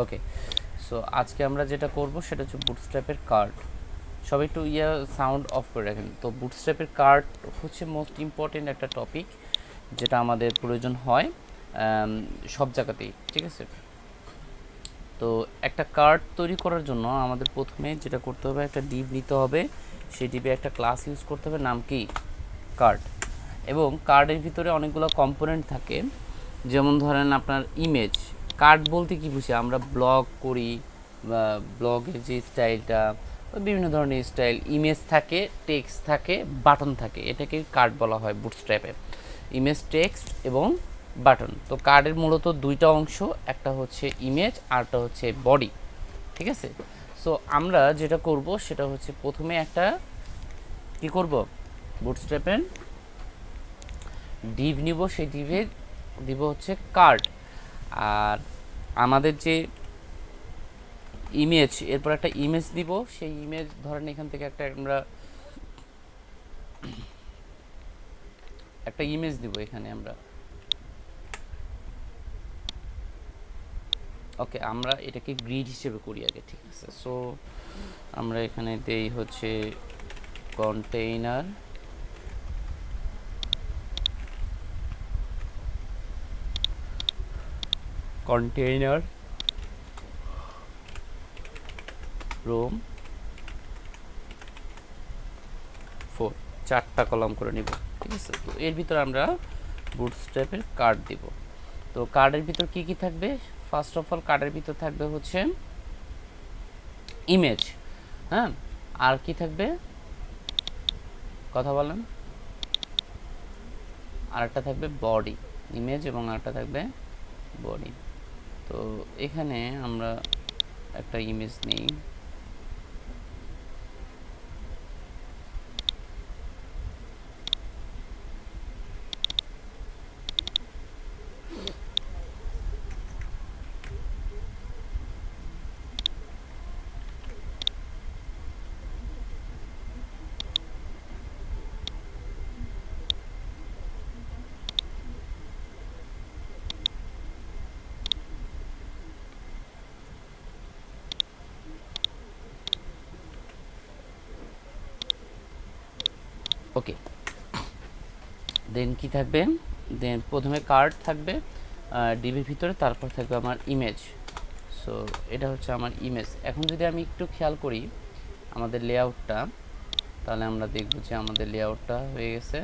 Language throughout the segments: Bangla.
ওকে, সো আজকে আমরা যেটা করব সেটা হচ্ছে বুটস্ট্র্যাপের কার্ড। সবাই একটু সাউন্ড অফ করে রাখেন। তো বুটস্ট্র্যাপের কার্ড হচ্ছে মোস্ট ইম্পর্টেন্ট একটা টপিক, যেটা আমাদের প্রয়োজন হয় সব জায়গাতেই, ঠিক আছে। তো একটা কার্ড তৈরি করার জন্য আমাদের প্রথমে যেটা করতে হবে, একটা ডিভ নিতে হবে। সেই ডিভে একটা ক্লাস ইউজ করতে হবে, নাম কি? কার্ড। এবং কার্ডের ভিতরে অনেকগুলো কম্পোনেন্ট থাকে, যেমন ধরেন আপনার ইমেজ। কার্ড বলতে কি বুঝি? আমরা ব্লগ করি বা ব্লগের যে স্টাইলটা, বিভিন্ন ধরনের স্টাইল, ইমেজ থাকে, টেক্সট থাকে, বাটন থাকে, এটাকে কার্ড বলা হয় বুটস্ট্র্যাপে। ইমেজ, টেক্সট এবং বাটন। তো কার্ডের মূলত দুইটা অংশ, একটা হচ্ছে ইমেজ আরটা হচ্ছে বডি, ঠিক আছে। সো আমরা যেটা করব সেটা হচ্ছে প্রথমে একটা কি করব, বুটস্ট্র্যাপের ডিভ নিব, সেই ডিভে দিব হচ্ছে কার্ড। আর আমাদের যে ইমেজ, এরপর একটা ইমেজ দিব, সেই ইমেজ ধরেন এখান থেকে একটা ইমেজ দিব এখানে আমরা। ওকে, আমরা এটাকে গ্রিড হিসেবে করি আগে, ঠিক আছে। সো আমরা এখানে দেই হচ্ছে কন্টেইনার, কন্টেইনার রোম 4, 4টা কলাম করে নিব, ঠিক আছে। তো এর ভিতরে আমরা বুটস্ট্র্যাপের কার্ড দিব। তো কার্ডের ভিতর কি কি থাকবে? ফার্স্ট অফ অল কার্ডের ভিতর থাকবে হচ্ছে ইমেজ, হ্যাঁ। আর কি থাকবে? কথা বলেন। আরেকটা থাকবে বডি, ইমেজ এবং আরেকটা থাকবে বডি। তো এখানে আমরা একটা ইমেজ নেই, ওকে। দেন কি থাকবে? দেন প্রথমে কার্ড থাকবে ডিবির ভিতরে, তারপর থাকবে আমার ইমেজ। সো এটা হচ্ছে আমার ইমেজ। এখন যদি আমি একটু খেয়াল করি আমাদের লেআউটটা, তাহলে আমরা দেখব যে আমাদের লেআউটটা হয়ে গেছে।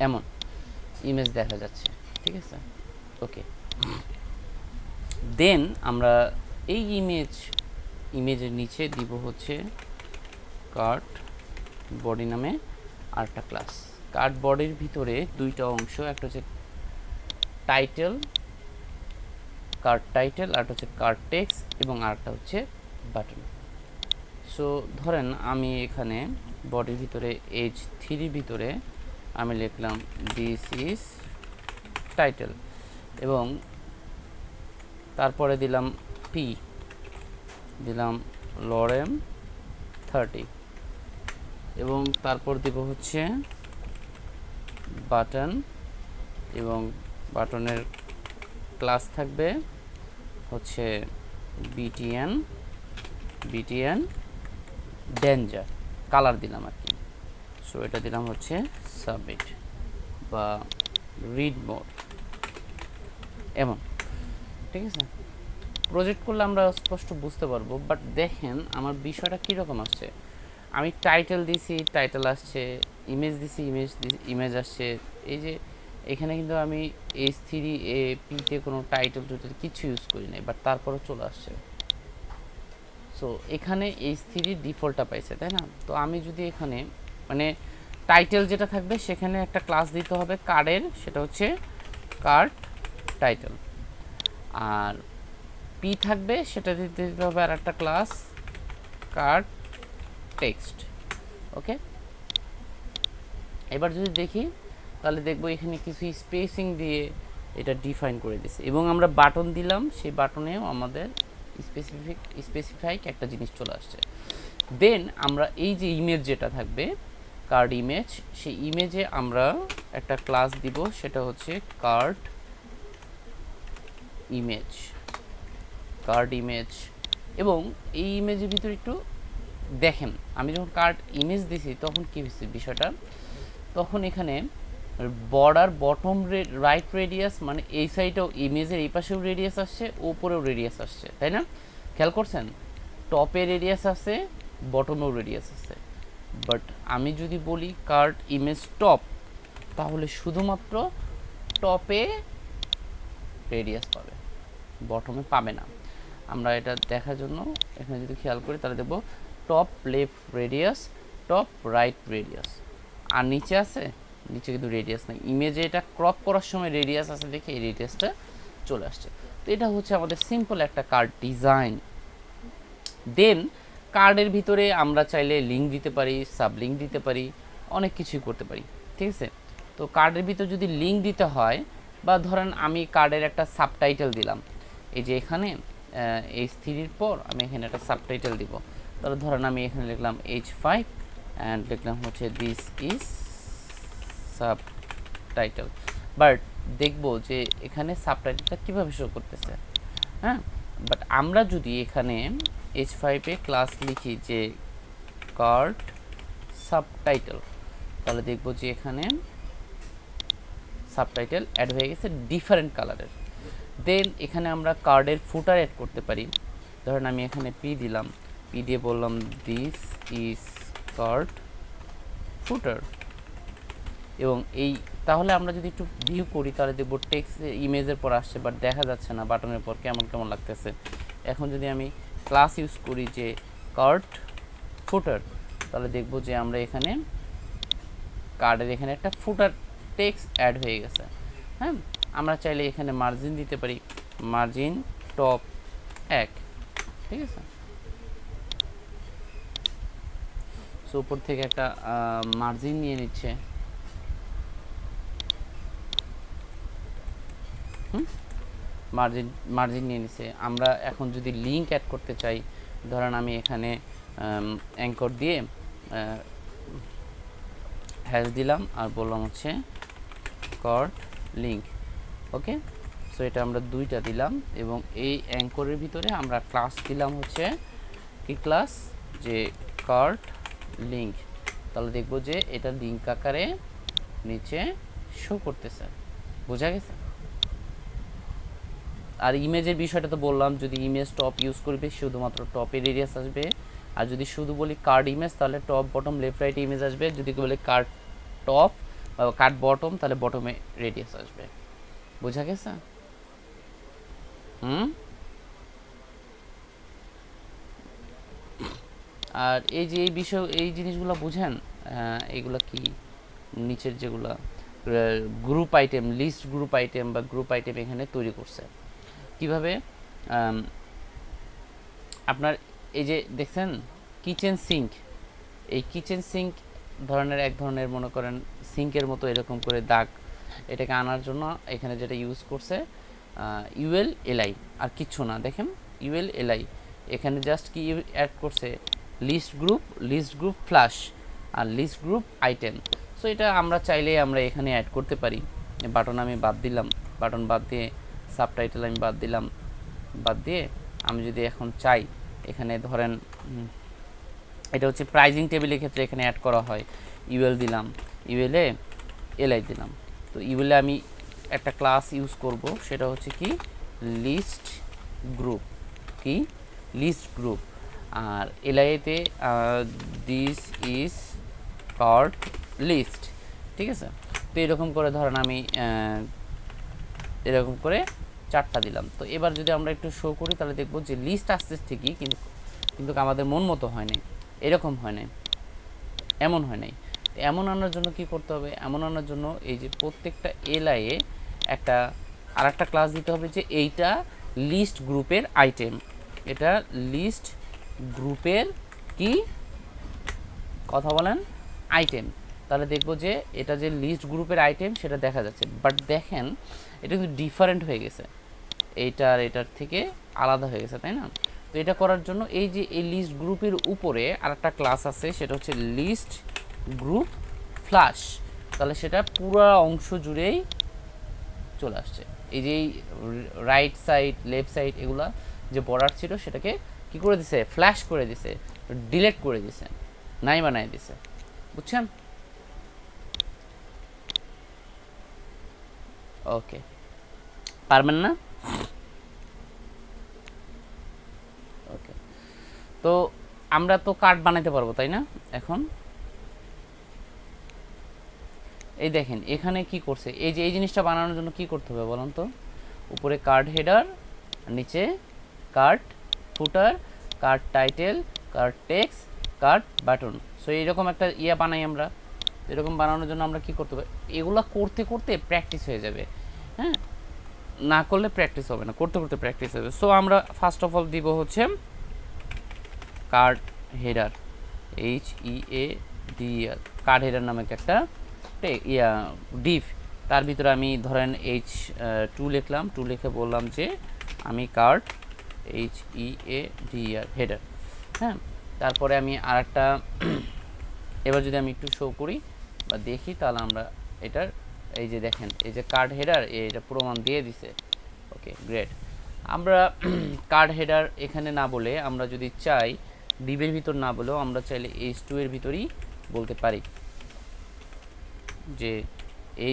এমন ইমেজ দেখা যাচ্ছে, ঠিক আছে। ওকে, দেন আমরা এই ইমেজের নিচে দিব হচ্ছে কার্ড বডি নামে আরেকটা ক্লাস। কার্ড বডির ভিতরে দুইটা অংশ, একটা হচ্ছে টাইটেল, কার্ড টাইটেল, আর হচ্ছে কার্ড টেক্সট, এবং আরেকটা হচ্ছে বাটন। সো ধরেন আমি এখানে বডির ভিতরে H3 ভিতরে আমি লিখলাম দিস ইজ টাইটেল, এবং তারপরে দিলাম পি, দিলাম লরেম 30, এবং তারপর দিব হচ্ছে বাটন, এবং বাটনের ক্লাস থাকবে হচ্ছে বিটিএন ডেঞ্জার, কালার দিলাম আর কি। সো এটা দিলাম হচ্ছে সাবমিট বা রিড মোড, এমন, ঠিক আছে। প্রজেক্ট করলে আমরা স্পষ্ট বুঝতে পারবো। বাট দেখেন আমার বিষয়টা কীরকম আসছে। আমি টাইটেল দিছি, টাইটেল আসছে, ইমেজ দিছি, ইমেজ আসছে। এই যে এখানে কিন্তু আমি H3 কোনো টাইটেল টুইটেল কিছু ইউজ করি নাই, বাট তারপরও চলে আসছে। সো এখানে H3 ডিফল্টটা পাইছে, তাই না? তো আমি যদি এখানে মানে টাইটেল যেটা থাকবে সেখানে একটা ক্লাস দিতে হবে কার্ডের, সেটা হচ্ছে কার্ড টাইটেল। আর পি থাকবে, সেটা দিতে হবে আর একটা ক্লাস কার্ড টেক্সট। ওকে, এবার যদি দেখি তাহলে দেখবো এখানে কিছু স্পেসিং দিয়ে এটা ডিফাইন করে দিছে এবং আমরা বাটন দিলাম, সেই বাটনেও আমাদের স্পেসিফিক একটা জিনিস চলে আসছে। দেন আমরা এই যে ইমেজ যেটা থাকবে কার্ড ইমেজ, সেই ইমেজে আমরা একটা ক্লাস দিব, সেটা হচ্ছে কার্ড ইমেজ। এবং এই ইমেজের ভিতরে একটু দেখেন, আমি যখন কার্ড ইমেজ দিছি তখন কী হয়েছে বিষয়টা, তখন এখানে বর্ডার বটম রাইট রেডিয়াস, মানে এই সাইডেও ইমেজের এই পাশেও রেডিয়াস আসছে, উপরেও রেডিয়াস আসছে, তাই না? খেয়াল করছেন, টপে রেডিয়াস আছে, বটমেও রেডিয়াস আছে। বাট আমি যদি বলি কার্ড ইমেজ টপ, তাহলে শুধুমাত্র টপে রেডিয়াস পাবে, বটমে পাবে না। আমরা এটা দেখার জন্য এখানে যদি খেয়াল করি তাহলে দেখব top left radius, top right radius, আর নিচে আছে, নিচে কিন্তু রেডিয়াস নেই। ইমেজে এটা ক্রপ করার সময় রেডিয়াস আছে দেখে এই রেডিয়াসটা চলে আসছে। তো এটা হচ্ছে আমাদের সিম্পল একটা কার্ড ডিজাইন। দেন কার্ডের ভিতরে আমরা চাইলে লিঙ্ক দিতে পারি, সাব লিঙ্ক দিতে পারি, অনেক কিছুই করতে পারি, ঠিক আছে? তো কার্ডের ভিতরে যদি লিঙ্ক দিতে হয়, বা ধরেন আমি কার্ডের একটা সাবটাইটেল দিলাম, এই যে এখানে H3 পর আমি এখানে একটা সাবটাইটেল দিব, তাহলে ধরেন আমি এখানে লিখলাম H5 অ্যান্ড লিখলাম হচ্ছে দিস ইজ সাবটাইটেল। বাট দেখব যে এখানে সাবটাইটেলটা কীভাবে শো করতেছে, হ্যাঁ। বাট আমরা যদি এখানে H5-এ ক্লাস লিখি যে কার্ড সাবটাইটেল, তাহলে দেখব যে এখানে সাবটাইটেল অ্যাড হয়ে গেছে ডিফারেন্ট কালারের। দেন এখানে আমরা কার্ডের ফুটার অ্যাড করতে পারি। ধরেন আমি এখানে পি দিলাম, পি দিয়ে বললাম দিস ইজ কার্ড ফুটার। এবং এই তাহলে আমরা যদি একটু ভিউ করি তাহলে দেখব টেক্সট ইমেজের পর আসছে, বাট দেখা যাচ্ছে না বাটনের পর কেমন কেমন লাগতেছে। এখন যদি আমি ক্লাস ইউজ করি যে কার্ড ফুটার, তাহলে দেখব যে আমরা এখানে কার্ডের এখানে একটা ফুটার টেক্সট অ্যাড হয়ে গেছে, হ্যাঁ। আমরা চাইলে এখানে মার্জিন দিতে পারি, মার্জিন টপ 1, ঠিক আছে? সো উপর থেকে একটা মার্জিন নিয়ে নিচ্ছে, মার্জিন নিয়ে নিছে। আমরা এখন যদি লিঙ্ক অ্যাড করতে চাই, ধরেন আমি এখানে অ্যাঙ্কর দিয়ে হ্যাশ দিলাম আর বললাম হচ্ছে কার্ড লিঙ্ক, ওকে। সো এটা আমরা দুইটা দিলাম এবং এই অ্যাঙ্করের ভিতরে আমরা ক্লাস দিলাম হচ্ছে কি ক্লাস, যে কার্ড লিঙ্ক। তাহলে দেখব যে এটা লিঙ্ক আকারে নিচে শো করতেছে, বোঝা গেছে? আর ইমেজের বিষয়টা তো বললাম, যদি ইমেজ টপ ইউজ করবে শুধুমাত্র টপের রেডিয়াস আসবে, আর যদি শুধু বলি কার্ড ইমেজ তাহলে top bottom left right image আসবে, যদি বলি কার্ড টপ বা কার্ড বটম তাহলে বটমে রেডিয়াস আসবে। বোঝা গেছে? আর এই যে এই বিষয় এই জিনিসগুলো বুঝেন, এইগুলা কি নিচের যেগুলা group item, list group item বা গ্রুপ আইটেম এখানে তৈরি করছে কিভাবে। আপনার এই যে দেখছেন কিচেন সিঙ্ক, এই কিচেন সিঙ্ক ধরনের এক ধরনের মনে করেন সিঙ্কের মতো এরকম করে দাগ, এটাকে আনার জন্য এখানে যেটা ইউজ করছে ULLI, আর কিচ্ছু না। দেখেন ULLI এখানে জাস্ট কি অ্যাড করছে লিস্ট গ্রুপ ফ্ল্যাশ আর লিস্ট গ্রুপ আইটেম। সো এটা আমরা চাইলে আমরা এখানে অ্যাড করতে পারি। বাটন আমি বাদ দিলাম, বাটন বাদ দিয়ে সাবটাইটেল আমি বাদ দিলাম, বাদ দিয়ে আমি যদি এখন চাই এখানে ধরেন এটা হচ্ছে প্রাইজিং টেবিলের ক্ষেত্রে এখানে অ্যাড করা হয়, UL দিলাম, UL-এ LI দিলাম। তো UL-এ আমি একটা ক্লাস ইউজ করব, সেটা হচ্ছে কি লিস্ট গ্রুপ, কি লিস্ট গ্রুপ। আর LI-তে দিস ইজ কার্ড লিস্ট, ঠিক আছে? তো এরকম করে ধরেন আমি এরকম করে 4টা দিলাম। তো এবার যদি আমরা একটু শো করি তাহলে দেখব যে লিস্ট আসছে ঠিকই, কিন্তু আমাদের মন মতো হয় নাই, এরকম হয় নাই, এমন হয় নাই। এমন আনার জন্য কি করতে হবে? এমন আনার জন্য এই যে প্রত্যেকটা LI-এ একটা আরেকটা ক্লাস দিতে হবে যে এইটা লিস্ট গ্রুপের আইটেম, এটা লিস্ট গ্রুপের কি কথা বলেন আইটেম। তাহলে দেখবো যে এটা যে লিস্ট গ্রুপের আইটেম সেটা দেখা যাচ্ছে। বাট দেখেন এটা কিন্তু ডিফারেন্ট হয়ে গেছে, এইটার এটার থেকে আলাদা হয়ে গেছে, তাই না? তো এটা করার জন্য এই যে এই লিস্ট গ্রুপের উপরে আরেকটা ক্লাস আছে, সেটা হচ্ছে লিস্ট গ্রুপ ফ্ল্যাশ। তাহলে সেটা পুরো অংশ জুড়েই চলে আসছে। এই যে রাইট সাইড লেফট সাইড এগুলা যে বর্ডার ছিল সেটাকে কি করে দিছে, ফ্ল্যাশ করে দিছে, ডিলিট করে দিছে, নাই বানাই দিছে। বুঝছেন? ওকে, পারবেন না? ওকে, তো আমরা তো কার্ড বানাইতে পারবো, তাই না? এখন এই দেখেন এখানে কি করছে, এই যে এই জিনিসটা বানানোর জন্য কি করতে হবে বলুন তো? উপরে কার্ড হেডার, নিচে card footer, card title, card text, card button. So এইরকম একটা বানাই আমরা। এরকম বানানোর জন্য আমরা কি করতে হবে, এগুলা করতে করতে প্র্যাকটিস হয়ে যাবে। হ্যাঁ, না করলে প্র্যাকটিস হবে না, করতে করতে প্র্যাকটিস হবে। সো আমরা ফার্স্ট অফ অল দিব হচ্ছে card header, HEADER, card header নামে একটা ডিভ। তার ভিতরে আমি ধরেন H2 লিখলাম, 2 লিখে বললাম যে আমি কার্ড HEADER হেডার। হ্যাঁ, তারপরে আমি আরেকটা এবার যদি আমি একটু শো করি বা দেখি, তাহলে আমরা এটার এই যে দেখেন এই যে কার্ড হেডার এটা প্রমাণ দিয়ে দিছে। ওকে, গ্রেট। আমরা কার্ড হেডার এখানে না বলে আমরা যদি চাই ডিভের ভিতর না বলেও আমরা চাইলে H2 এর ভিতরেই বলতে পারি যে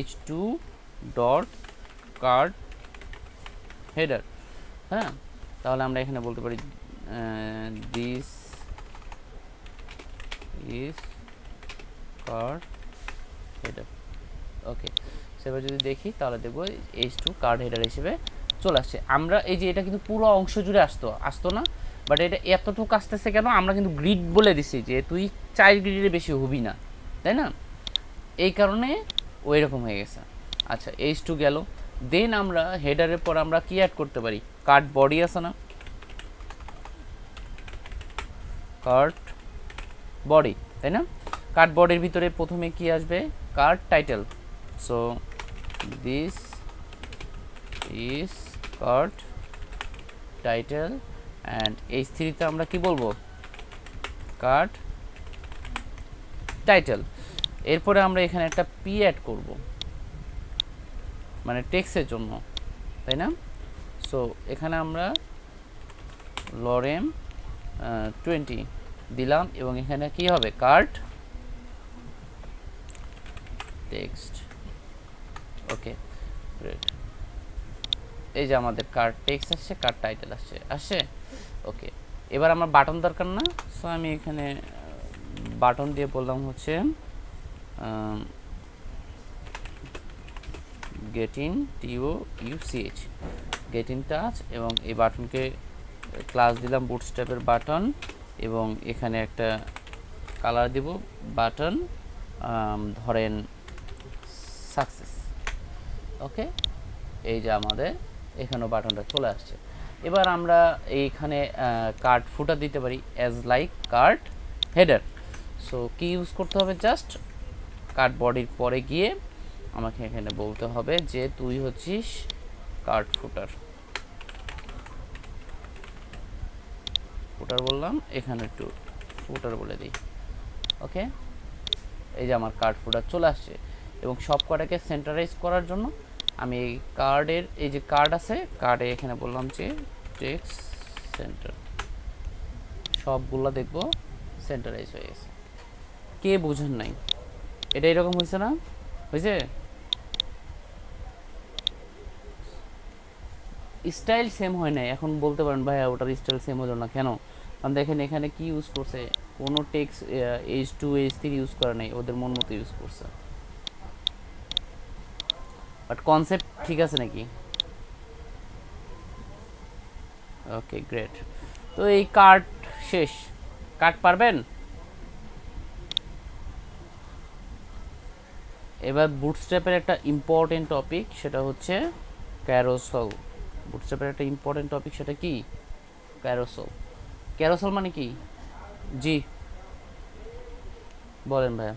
H2 ডট কার্ড হেডার। হ্যাঁ, তাহলে আমরা এখানে বলতে পারি দিস ইজ কার্ড হেডার। ওকে, সেবার যদি দেখি তাহলে দেখবো H2 কার্ড হেডার হিসেবে চলে আসছে। আমরা এই যে এটা কিন্তু পুরো অংশ জুড়ে আসতো না, বাট এটা এতটুকু আসতেছে কেন? আমরা কিন্তু গ্রিড বলে দিছি যে তুই 4 গ্রিডের বেশি হবি না, তাই না? এই কারণে ওই রকম হয়ে গেছে। আচ্ছা, H2 গেল। দেন আমরা হেডারের পর আমরা কি অ্যাড করতে পারি? কার্ড বডি আছে না, কার্ড বডি, তাই না? কার্ড বডির ভিতরে প্রথমে কি আসবে? Card title. So this is card title and H3তে আমরা কি বলবো? Card title. এরপরে আমরা এখানে একটা পি অ্যাড করব, মানে টেক্সটের জন্য, তাই না? সো এখানে আমরা লরেম 20 দিলাম এবং এখানে কি হবে? Card text. Okay, great. এই যে আমাদের কার্ড টেক্সট আসছে, কার্ড টাইটেল আসছে। ওকে, এবার আমার বাটন দরকার না, সো আমি এখানে বাটন দিয়ে বললাম হচ্ছে get in TOUCH, get in touch, এবং এই বাটনকে ক্লাস দিলাম বুটস্ট্র্যাপের বাটন, এবং এখানে একটা কালার দিব বাটন, ধরেন সাকসেস। ওকে, এই যে আমাদের এখানেও বাটনটা চলে আসছে। এবার আমরা এইখানে কার্ড ফুটার দিতে পারি as like card header. So কি ইউজ করতে হবে? জাস্ট কার্ড বডির পরে গিয়ে আমাকে এখানে বলতে হবে যে তুই হচ্ছিস কার্ড ফুটার। ফুটার বললাম, এখানে একটু ফুটার বলে দিই। ওকে, এই যে আমার কার্ড ফুটার চলে আসছে। এবং সব কটাকে সেন্টারাইজ করার জন্য আমি এই কার্ডের এই যে কার্ড আছে, কার্ডে এখানে বললাম যে টেক্সট সেন্টার, সবগুলো দেখবো সেন্টারাইজ হয়ে গেছে। কে বুঝেন নাই? এটা এরকম হয়েছে না? হয়েছে? স্টাইল সেম হয় নাই। এখন বলতে পারেন ভাইয়া ওটার স্টাইল সেম হলো না কেন? কারণ দেখেন এখানে কি ইউজ করছে, কোনো টেক্সট H2 H3 ইউজ করে নাই, ওদের মন মতো ইউজ করছে। বাট কনসেপ্ট ঠিক আছে নাকি? ওকে, গ্রেট। তো এই কার্ড শেষ। কার্ড পারবেন? এবার বুটস্ট্র্যাপের একটা ইম্পর্টেন্ট টপিক, সেটা হচ্ছে ক্যারোসেল। বুটস্ট্র্যাপের একটা ইম্পর্টেন্ট টপিক, সেটা কি? ক্যারোসেল। ক্যারোসেল মানে কি? জি বলেন ভাইয়া।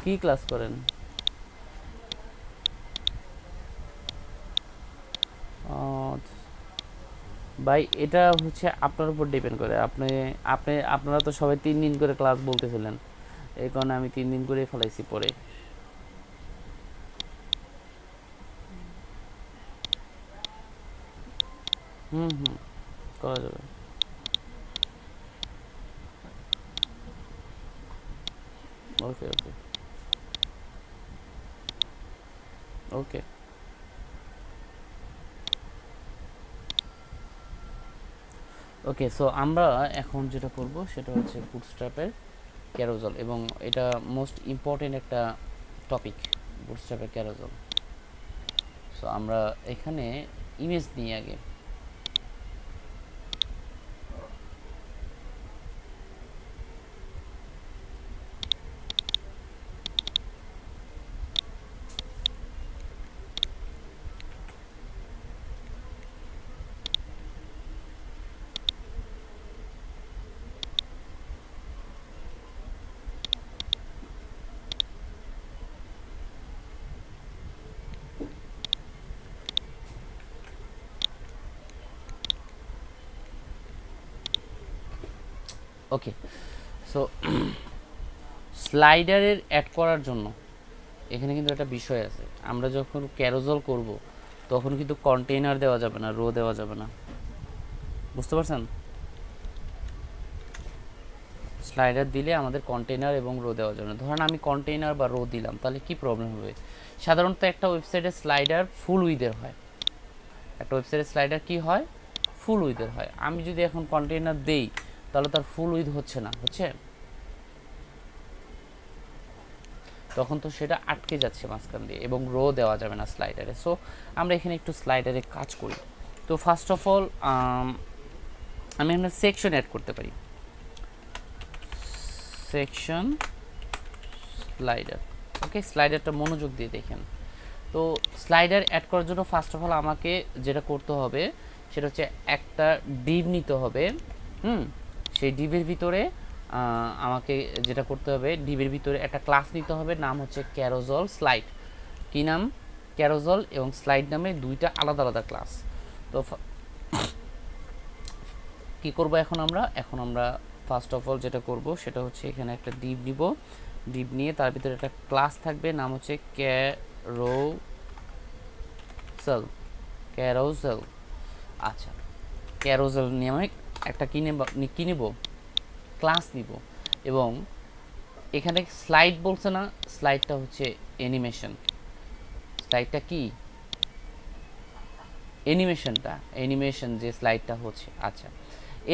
কি ক্লাস করেন? ভাই এটা হচ্ছে আপনার উপর ডিপেন্ড করে। আপনারা তো সবাই 3 দিন করে ক্লাস বলতেছিলেন, এই কারণে আমি 3 দিন করে ফেলাইছি পরে। হুম হুম, করা যাবে। ওকে ওকে ওকে। ওকে, সো আমরা এখন যেটা করব সেটা হচ্ছে বুটস্ট্র্যাপের ক্যারোজল, এবং এটা মোস্ট ইম্পর্টেন্ট একটা টপিক, বুটস্ট্র্যাপের ক্যারোজল। সো আমরা এখানে ইমেজ নিই আগে। ওকে, সো স্লাইডারের অ্যাড করার জন্য এখানে কিন্তু একটা বিষয় আছে। আমরা যখন ক্যারোজল করব তখন কিন্তু কন্টেইনার দেওয়া যাবে না, রো দেওয়া যাবে না। বুঝতে পারছেন? স্লাইডার দিলে আমাদের কন্টেইনার এবং রো দেওয়া যাবে না। ধরেন আমি কন্টেইনার বা রো দিলাম, তাহলে কি প্রবলেম হবে? সাধারণত একটা ওয়েবসাইটের স্লাইডার ফুল উইথের হয়। একটা ওয়েবসাইটের স্লাইডার কি হয়? ফুল উইথের হয়। আমি যদি এখন কন্টেইনার দেই তাহলে তার ফুল উইথ হচ্ছে না, হচ্ছে? তখন তো সেটা আটকে যাচ্ছে মাঝখান দিয়ে, এবং রো দেওয়া যাবে না স্লাইডারে। সো আমরা এখানে একটু স্লাইডারে কাজ করি। তো ফার্স্ট অফ অল আমি এখানে সেকশন অ্যাড করতে পারি। Section slider. ওকে, স্লাইডারটা মনোযোগ দিয়ে দেখেন। তো স্লাইডার অ্যাড করার জন্য ফার্স্ট অফ অল আমাকে যেটা করতে হবে সেটা হচ্ছে একটা ডিভ নিতে হবে। সেই ডিভের ভিতরে আমাকে যেটা করতে হবে, ডিভের ভিতরে একটা ক্লাস নিতে হবে, নাম হচ্ছে ক্যারোজল স্লাইড। কি নাম? ক্যারোজল এবং স্লাইড নামে দুইটা আলাদা আলাদা ক্লাস। তো কি করব এখন আমরা ফার্স্ট অফ অল যেটা করব সেটা হচ্ছে এখানে একটা ডিভ নিব। ডিভ নিয়ে তার ভিতরে একটা ক্লাস থাকবে, নাম হচ্ছে ক্যারোজেল। আচ্ছা, ক্যারোজেল নিয়ে আমি একটা কি নেব? ক্লাস নিব। এবং এখানে স্লাইড বলছে না, স্লাইডটা হচ্ছে অ্যানিমেশন। স্লাইডটা কি? অ্যানিমেশন যে স্লাইডটা হচ্ছে। আচ্ছা,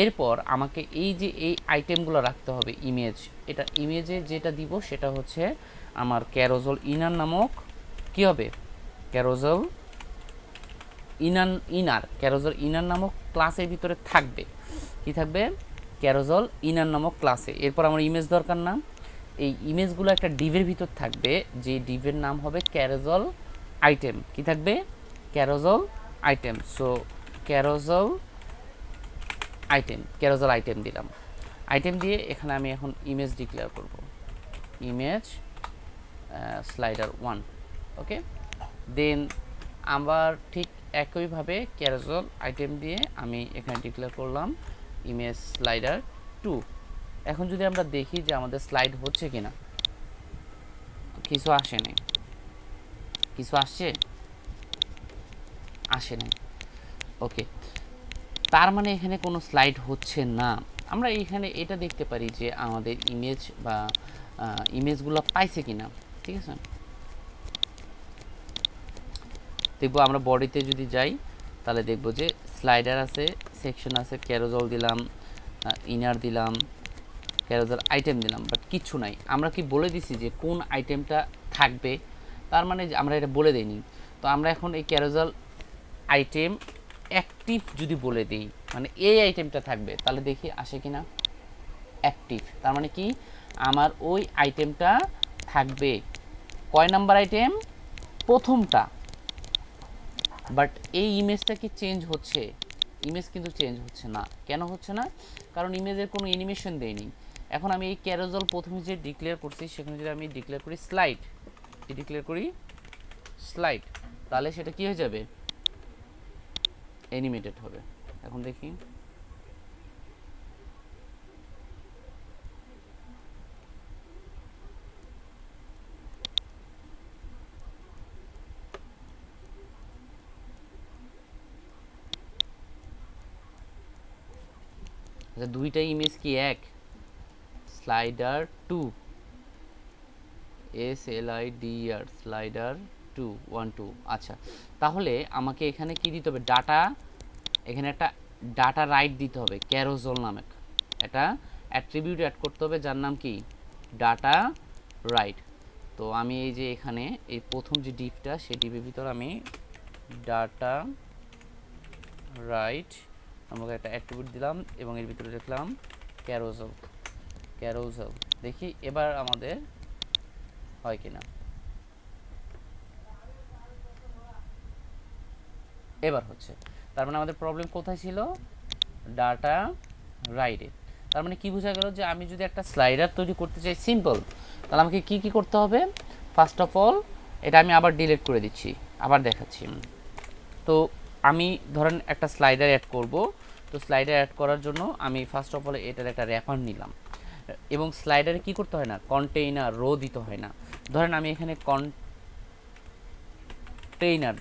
এরপর আমাকে এই যে এই আইটেমগুলো রাখতে হবে। ইমেজ, এটা ইমেজে যেটা দিব সেটা হচ্ছে আমার ক্যারোজল ইনার নামক কি হবে? ক্যারোজল ক্যারোজল ইনার নামক ক্লাসের ভিতরে থাকবে। কি থাকবে? ক্যারোজল ইনার নামক ক্লাসে। এরপর আমার ইমেজ দরকার না, এই ইমেজগুলো একটা ডিভের ভিতর থাকবে, যে ডিভের নাম হবে ক্যারোজল আইটেম। কি থাকবে? Carousel item. So carousel item দিলাম। আইটেম দিয়ে এখানে আমি এখন ইমেজ ডিক্লেয়ার করব, ইমেজ স্লাইডার 1। ওকে, দেন আবার ঠিক একইভাবে ক্যারোজল আইটেম দিয়ে আমি এখানে ডিক্লেয়ার করলাম ইমেজ স্লাইডার 2। এখন যদি আমরা দেখি যে আমাদের স্লাইড হচ্ছে কিনা, কিছু আসে নাই। কিছু আসে নাই। ওকে, তার মানে এখানে কোনো স্লাইড হচ্ছে না। আমরা এখানে এটা দেখতে পারি যে আমাদের ইমেজ বা ইমেজগুলো পাইছে কিনা। ঠিক আছে, দেখবো আমরা বডিতে যদি যাই তাহলে দেখব যে স্লাইডার আছে, সেকশন আছে, ক্যারোজল দিলাম, ইনার দিলাম, ক্যারোজল আইটেম দিলাম, বাট কিচ্ছু নাই। আমরা কি বলে দিছি যে কোন আইটেমটা থাকবে? তার মানে আমরা এটা বলে দিইনি। তো আমরা এখন এই ক্যারোজল আইটেম অ্যাক্টিভ যদি বলে দিই, মানে এই আইটেমটা থাকবে, তাহলে দেখি আসে কিনা। অ্যাক্টিভ, তার মানে কি আমার ওই আইটেমটা থাকবে। কয় নাম্বার আইটেম? প্রথমটা। বাট এই ইমেজটা কি চেঞ্জ হচ্ছে? ইমেজ কিন্তু চেঞ্জ হচ্ছে না। কেন হচ্ছে না? কারণ ইমেজের কোনো অ্যানিমেশন দেয়নি। এখন আমি এই ক্যারোজল প্রথমে যে ডিক্লেয়ার করছি সেখানে যদি আমি ডিক্লেয়ার করি স্লাইড, ডিক্লেয়ার করি স্লাইড, তাহলে সেটা কি হয়ে যাবে, অ্যানিমেটেড হবে। এখন দেখি আচ্ছা, দুইটা ইমেজ কি এক, স্লাইডার 2 SLIDR স্লাইডার 2 1 2। আচ্ছা, তাহলে আমাকে এখানে কি দিতে হবে, ডাটা, এখানে একটা ডাটা রাইট দিতে হবে ক্যারোজল নামে, এটা অ্যাট্রিবিউট অ্যাড করতে হবে যার নাম কি ডাটা রাইট। তো আমি এই যে এখানে এই প্রথম যে ডিপটা সেই ডিপের ভিতর আমি ডাটা রাইট আমাকে একটা অ্যাট্রিবিউট দিলাম এবং এর ভিতরে লিখলাম ক্যারোজল, ক্যারোজল। দেখি এবার আমাদের হয় কিনা, এবার হচ্ছে। তার মানে আমাদের প্রবলেম কোথায় ছিল, ডাটা রাইটে। তার মানে কি বোঝা গেল যে আমি যদি একটা স্লাইডার তৈরি করতে চাই সিম্পল, তাহলে আমাকে কি কি করতে হবে, ফার্স্ট অফ অল এটা আমি আবার ডিলিট করে দিচ্ছি, আবার দেখাচ্ছি। তো আমি ধরেন একটা স্লাইডার অ্যাড করব, তো স্লাইডার অ্যাড করার জন্য আমি ফার্স্ট অফ অল এটার একটা র্যাপার নিলাম, এবং স্লাইডারে কি করতে হয় না, কন্টেইনার রো দিতে হয় না। ধরেন আমি এখানে কন্টেইনার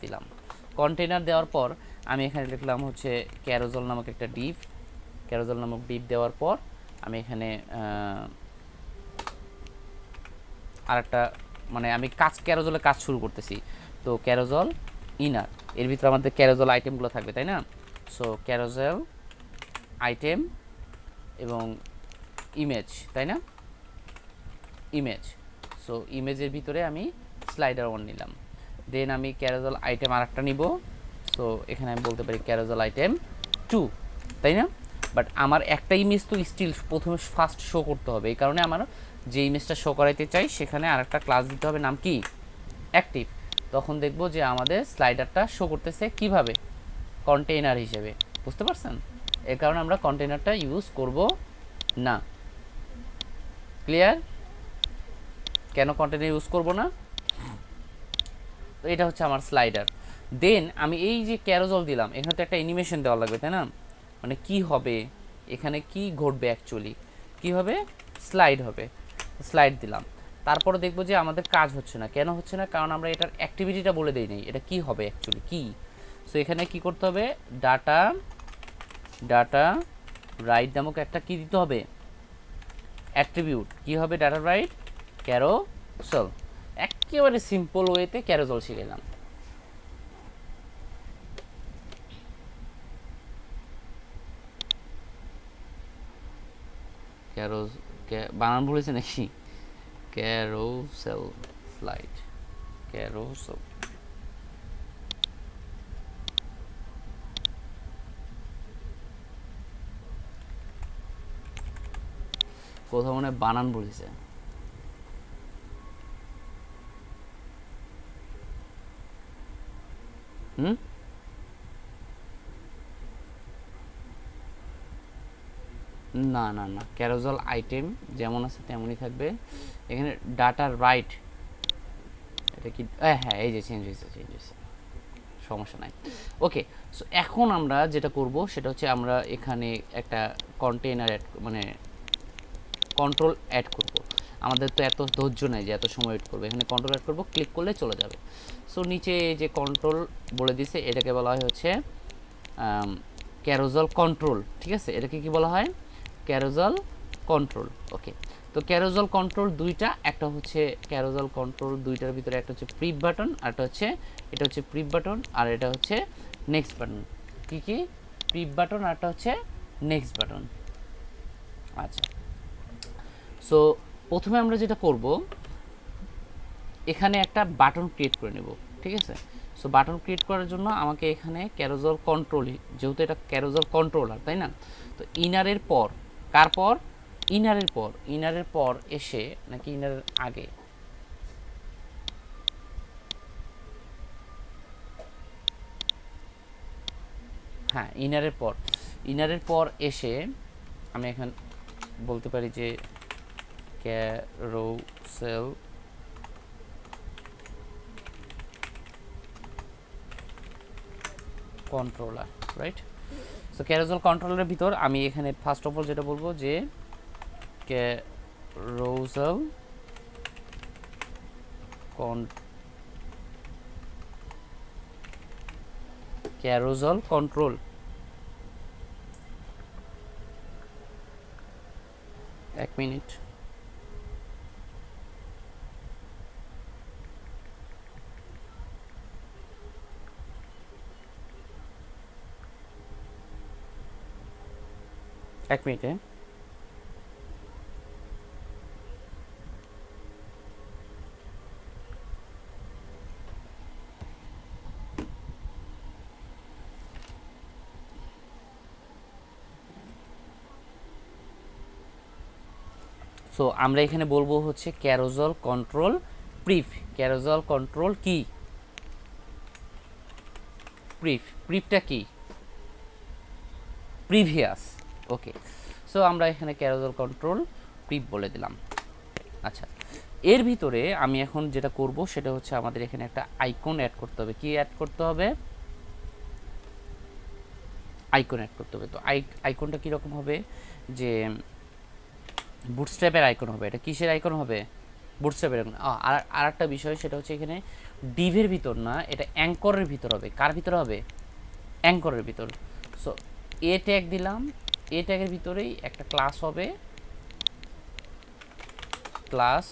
দিলাম, কন্টেইনার দেওয়ার পর আমি এখানে লিখলাম হচ্ছে ক্যারোজল নামক একটা ডিপ, ক্যারোজল নামক ডিপ দেওয়ার পর আমি এখানে আরেকটা মানে আমি ক্যারোজলে কাজ শুরু করতেছি, তো ক্যারোজল ইনার, এর ভিতরে আমাদের ক্যারোজল আইটেমগুলো থাকবে, তাই না। সো ক্যারোজল আইটেম এবং ইমেজ, তাই না, ইমেজ। সো ইমেজের ভিতরে আমি স্লাইডার 1 নিলাম, দেন আমি ক্যারোজল আইটেম আরেকটা নিব, সো এখানে আমি বলতে পারি ক্যারোজল আইটেম 2, তাই না। বাট আমার একটা ইমেজ তো স্টিল প্রথমে ফার্স্ট শো করতে হবে, এই কারণে আমার যে ইমেজটা শো করাইতে চাই সেখানে আরেকটা ক্লাস দিতে হবে, নাম কি অ্যাক্টিভ। তখন দেখব যে আমাদের স্লাইডারটা শো করতেছে কিভাবে, কন্টেইনার হিসেবে, বুঝতে পারছেন। এর কারণে আমরা কন্টেইনারটা ইউজ করব না। ক্লিয়ার, কেন কন্টেইনার ইউজ করব না, তো এটা হচ্ছে আমার স্লাইডার। দেন আমি এই যে ক্যারোজল দিলাম, এখানে তো একটা অ্যানিমেশন দেওয়া লাগবে, তাই না, মানে কি হবে এখানে, কি ঘটবে অ্যাকচুয়ালি, কি হবে, স্লাইড হবে, স্লাইড দিলাম। তারপরে দেখবো যে আমাদের কাজ হচ্ছে না, কেন হচ্ছে না, কারণ আমরা এটার অ্যাক্টিভিটিটা বলে দেই নাই, এটা কি হবে অ্যাকচুয়ালি কি। সো এখানে কি করতে হবে, ডাটা রাইট নামক একটা কি দিতে হবে, অ্যাট্রিবিউট, কি হবে, ডাটা রাইট ক্যারোজল। একেবারে সিম্পল ওয়েতে ক্যারোজল শিখলাম। বানান বলেছে নাকি, ক্যারোসেল স্লাইড, ক্যারোসেল। কোথাও মনে বানান বলেছে, না না না, ক্যারোজল আইটেম যেমন আছে তেমনই থাকবে, এখানে ডাটা রাইট, এটা কি, হ্যাঁ এই যে চেঞ্জ হয়েছে, সমস্যা নাই। ওকে, সো এখন আমরা যেটা করব সেটা হচ্ছে আমরা এখানে একটা কন্টেইনার মানে কন্ট্রোল অ্যাড করব। আমাদের তো এত ধৈর্য নাই যে এত সময় ওয়েট করবো, এখানে কন্ট্রোল অ্যাড করব, ক্লিক করলে চলে যাবে। সো নিচে যে কন্ট্রোল বলে দিছে এটাকে বলা হয় হচ্ছে ক্যারোজল কন্ট্রোল, ঠিক আছে, এটাকে কি বলা হয়, ক্যারোজল কন্ট্রোল। ওকে, তো ক্যারোজল কন্ট্রোল দুইটা, একটা হচ্ছে ক্যারোজল কন্ট্রোল দুইটার ভিতরে একটা হচ্ছে প্রিপ বাটন, আর একটা হচ্ছে এটা হচ্ছে প্রিপ বাটন, আর এটা হচ্ছে নেক্সট বাটন। কি কি, প্রিপ বাটন আর একটা হচ্ছে নেক্সট বাটন। আচ্ছা, সো প্রথমে আমরা যেটা করব, এখানে একটা বাটন ক্রিয়েট করে নেব, ঠিক আছে। সো বাটন ক্রিয়েট করার জন্য আমাকে এখানে ক্যারোজল কন্ট্রোল, যেহেতু এটা ক্যারোজল কন্ট্রোলার, তাই না, তো ইনারের পর, কার পর, ইনারের পর এসে নাকি ইনারের আগে, হ্যাঁ ইনারের পর এসে আমি এখন বলতে পারি যে carousel controller, right? So carousel কন্ট্রোলারের ভিতর আমি এখানে ফার্স্ট অফ অল যেটা বলবো যে ক্যারোসেল কন্ট্রোল, এক মিনিট, এক মিনিটে। সো আমরা এখানে বলবো হচ্ছে ক্যারোসেল কন্ট্রোল প্রিফ। ক্যারোসেল কন্ট্রোল কি? প্রিফটা কি? প্রিভিয়াস। ওকে, সো আমরা এখানে ক্যারোসেল কন্ট্রোল প্রিফ বলে দিলাম। আচ্ছা, এর ভিতরে আমি এখন যেটা করব সেটা হচ্ছে আমাদের এখানে একটা আইকন অ্যাড করতে হবে। কি অ্যাড করতে হবে? আইকন অ্যাড করতে হবে। তো আইকনটা কীরকম হবে? যে বুটস্ট্র্যাপের আইকন হবে। এটা কিসের আইকন হবে? বুটস্ট্র্যাপের আইকন। আর একটা বিষয় সেটা হচ্ছে এখানে ডিভের ভিতর না, এটা অ্যাঙ্করের ভিতর হবে। কার ভিতর হবে? অ্যাঙ্করের ভিতর। সো এ ট্যাগ দিলাম, এ ট্যাগের ভিতরেই একটা ক্লাস হবে, ক্লাস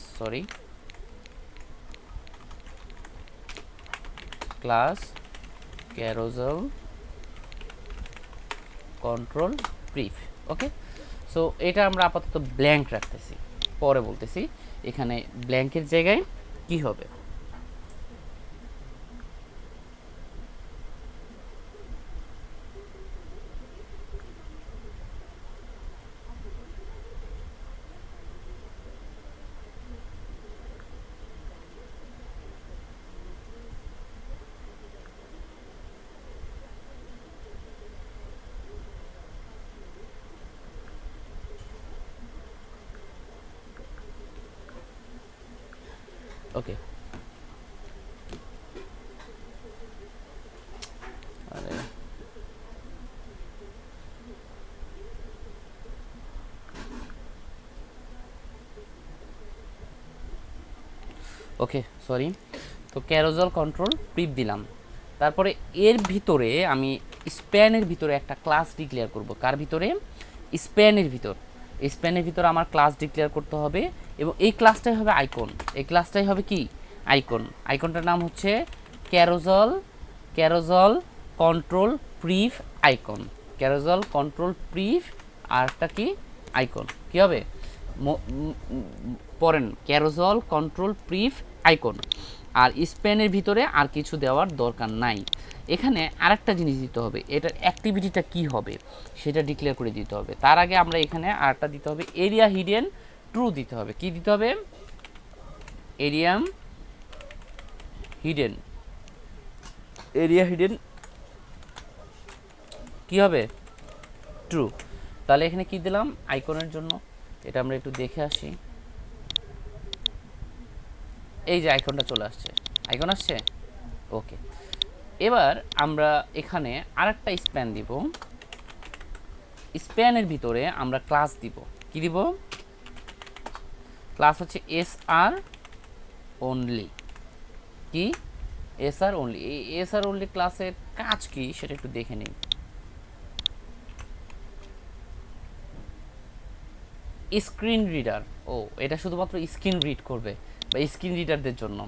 ক্যারোসেল কন্ট্রোল প্রিফ। ওকে, সো এটা আমরা আপাতত ব্ল্যাঙ্ক রাখতেছি, পরে বলতেছি এখানে ব্ল্যাঙ্কের জায়গায় কি হবে। ওকে, আরে ওকে সরি। তো ক্যারোসেল কন্ট্রোল প্রিফ দিলাম, তারপরে এর ভিতরে আমি স্প্যানের ভিতরে একটা ক্লাস ডিক্লেয়ার করব। কার ভিতরে? স্প্যানের ভিতর। স্প্যানের ভিতর আমার ক্লাস ডিক্লেয়ার করতে হবে এবং এই ক্লাসটাই হবে আইকন। এই ক্লাসটাই হবে কি? আইকন। আইকনটার নাম হচ্ছে carousel control prev icon. Carousel control prev আর একটা কি? আইকন। কি হবে? পড়েন, ক্যারোসেল কন্ট্রোল প্রিফ আইকন। আর স্প্যানের ভিতরে আর কিছু দেওয়ার দরকার নাই। এখানে আরেকটা জিনিস দিতে হবে, এটার অ্যাক্টিভিটিটা কি হবে সেটা ডিক্লেয়ার করে দিতে হবে। তার আগে আমরা এখানে আরেকটা দিতে হবে, এরিয়া হিডেন ট্রু দিতে হবে। কি দিতে হবে? এরিয়া হিডেন কি হবে? ট্রু। তাহলে এখানে কি দিলাম আইকনের জন্য? এটা আমরা একটু দেখে আসি। এই যে আইকনটা চলে আসছে, আইকন আসছে। ওকে, এবার আমরা এখানে আরেকটা স্প্যান দিব। স্প্যানের ভিতরে আমরা ক্লাস দিব। কি দিব? ক্লাস হচ্ছে এস আর অনলি। কি? এস আর অনলি। এই এস আর অনলি ক্লাসের কাজ কি সেটা একটু দেখে নিই। Screen reader. ও, এটা শুধুমাত্র স্ক্রিন রিড করবে বা স্ক্রিন রিডারদের জন্য।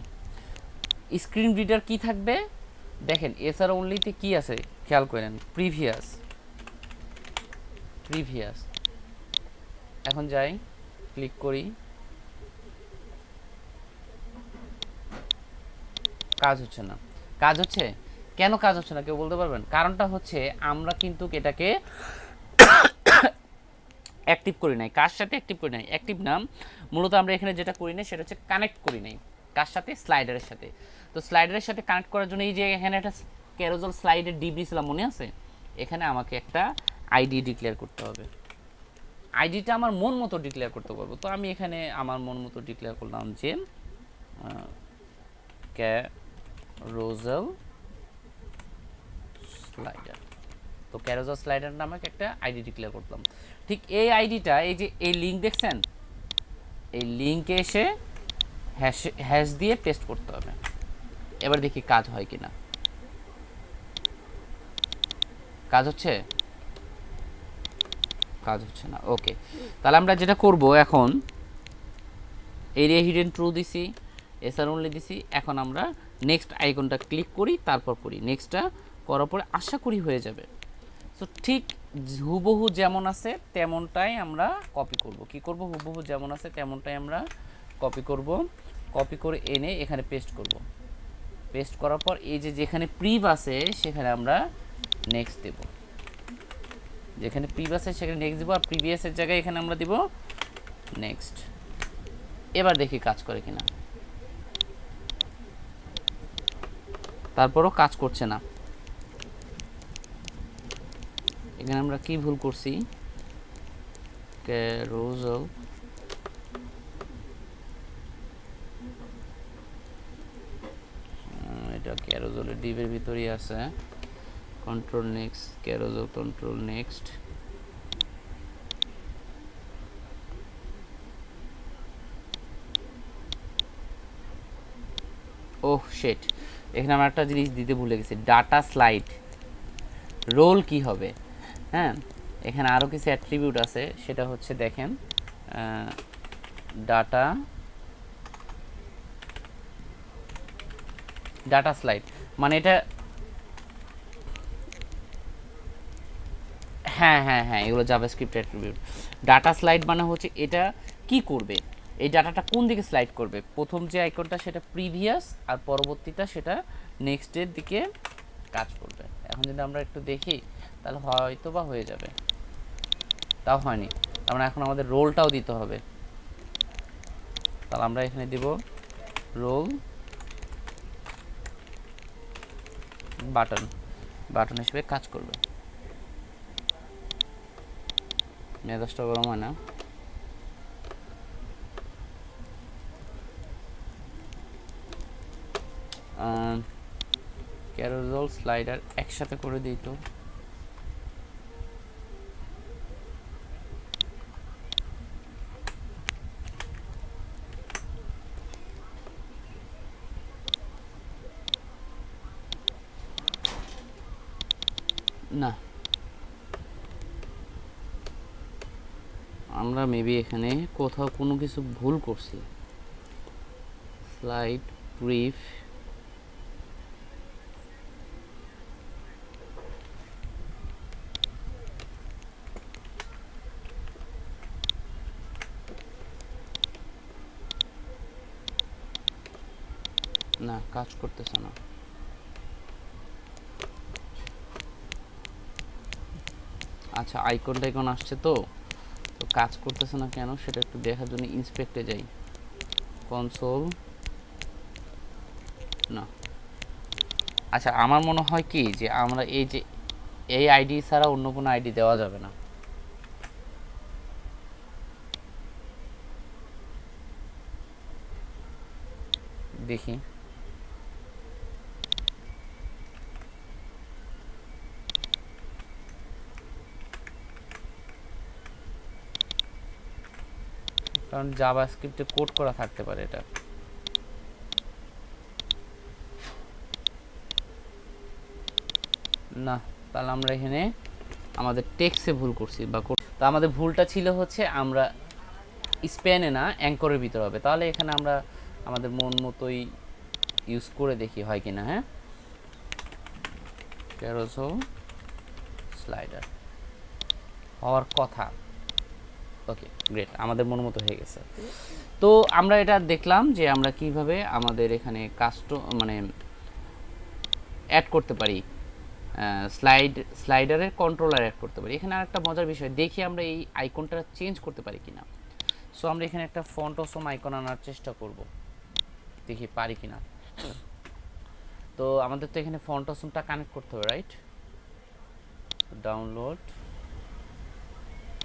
স্ক্রিন রিডার কি থাকবে? দেখেন এস আর অনলিতে কি আছে খেয়াল করেন, প্রিভিয়াস। এখন যাই, ক্লিক করি, কাজ হচ্ছে না। কাজ হচ্ছে কেন? কাজ হচ্ছে না কেউ বলতে পারবেন? কারণটা হচ্ছে আমরা কিন্তু এটাকে অ্যাক্টিভ করি নাই, কার সাথে অ্যাক্টিভ করি নাই। অ্যাক্টিভ নাম মূলত আমরা এখানে যেটা করি নাই সেটা হচ্ছে কানেক্ট করি নাই। কার সাথে? স্লাইডারের সাথে। তো স্লাইডারের সাথে কানেক্ট করার জন্য এই যে এখানে একটা ক্যারোসেল স্লাইডের ডিবি ছিলাম, মনে আছে? এখানে আমাকে একটা আইডি ডিক্লেয়ার করতে হবে। আইডিটা আমার মন মতো ডিক্লেয়ার করতে পারবো। তো আমি এখানে আমার মন মতো ডিক্লেয়ার করলাম যে ক্যারোজেল স্লাইডার। তো ক্যারোজেল স্লাইডার নামক একটা আইডি ডিক্লেয়ার করলাম। ঠিক এই আইডিটা, এই যে এই লিঙ্ক দেখছেন, এই লিঙ্কে এসে হ্যাশ দিয়ে পেস্ট করতে হবে। এবার দেখি কাজ হয় কিনা। কাজ হচ্ছে? কাজ হচ্ছে না। ওকে, তাহলে আমরা যেটা করব এখন, এরিয়া হিডেন ট্রু দিছি, এসআর অনলি দিছি। এখন আমরা নেক্সট আইকনটা ক্লিক করি, তারপর করি। নেক্সটটা করার পরে আশা করি হয়ে যাবে। সো ঠিক হুবহু যেমন আছে তেমনটাই আমরা কপি করব। কি করব? হুবহু যেমন আছে তেমনটাই আমরা কপি করব। কপি করে এনে এখানে পেস্ট করব। পেস্ট করার পর এই যে যেখানে প্রিভ আছে সেখানে আমরা নেক্সট দেব। যেখানে প্রিভ আছে সেখানে নেক্সট দেব, আর প্রিভিয়াসের জায়গায় এখানে আমরা দেব নেক্সট। এবার দেখি কাজ করে কিনা। তারপরও কাজ করছে না। এখানে আমরা কি ভুল করছি? ক্যারোজেল এটা ক্যারোজেলের ডিভের ভিতরেই আছে। Control next, carousel control next. Oh shit, এখানে আমরা একটা জিনিস দিতে ভুলে গেছি, ডাটা স্লাইড রোল কি হবে। হ্যাঁ, এখানে আরও কিছু অ্যাট্রিবিউট আছে, সেটা হচ্ছে দেখেন ডাটা স্লাইড মানে এটা, হ্যাঁ হ্যাঁ হ্যাঁ, এগুলো জাভাস্ক্রিপ্ট অ্যাট্রিবিউট। ডাটা স্লাইড মানে হচ্ছে এটা কি করবে, এই ডাটাটা কোন দিকে স্লাইড করবে। প্রথম যে আইকনটা সেটা প্রিভিয়াস, আর পরবর্তীটা সেটা নেক্সটের দিকে কাজ করবে। এখন যদি আমরা একটু দেখি তাহলে হয়তো বা হয়ে যাবে। তাও হয়নি, তার মানে এখন আমাদের রোলটাও দিতে হবে। তাহলে আমরা এখানে দিব রোল বাটন, বাটন হিসেবে কাজ করবে। মেজাজটা গরম হয় না। ক্যারোজেল স্লাইডার একসাথে করে দিই তো। না, আমরা মেবি এখানে কোথাও কোনো কিছু ভুল করছি। স্লাইড ব্রিফ, না কাজ করতেছে না। আচ্ছা, আইকন টাইকন আসছে তো, তো কাজ করতেছে না কেন সেটা একটু দেখার জন্য ইন্সপেক্টে যাই। কনসোল, না। আচ্ছা, আমার মনে হয় কি যে আমরা এই যে এই আইডি ছাড়া অন্য কোনো আইডি দেওয়া যাবে না। দেখি, কারণ জাভাস্ক্রিপ্টে কোড করা থাকতে পারে এটা। না, তাহলে আমরা এখানে আমাদের টেক্সটে ভুল করছি বা তো আমাদের ভুলটা ছিল হচ্ছে আমরা স্প্যানে না অ্যাঙ্করের ভিতরে হবে। তাহলে এখানে আমরা আমাদের মন মতোই ইউজ করে দেখি হয় কিনা। হ্যাঁ, ক্যারোজেল স্লাইডার হওয়ার কথা। ওকে গ্রেট, আমাদের মন মতো হয়ে গেছে। তো আমরা এটা দেখলাম যে আমরা কিভাবে আমাদের এখানে মানে অ্যাড করতে পারি, স্লাইডারের কন্ট্রোলার অ্যাড করতে পারি। এখানে আরেকটা মজার বিষয়, দেখি আমরা এই আইকনটা চেঞ্জ করতে পারি কিনা। সো আমরা এখানে একটা ফন্ট অসম আইকন আনার চেষ্টা করব, দেখি পারি কিনা। তো আমাদের তো এখানে ফন্ট অসমটা কানেক্ট করতে হবে, রাইট? ডাউনলোড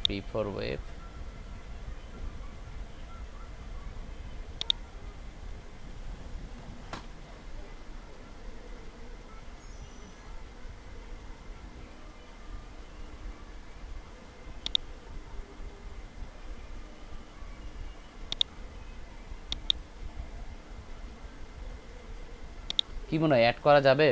প্রিফার ওয়েব, কি মনে হয় অ্যাড করা যাবে?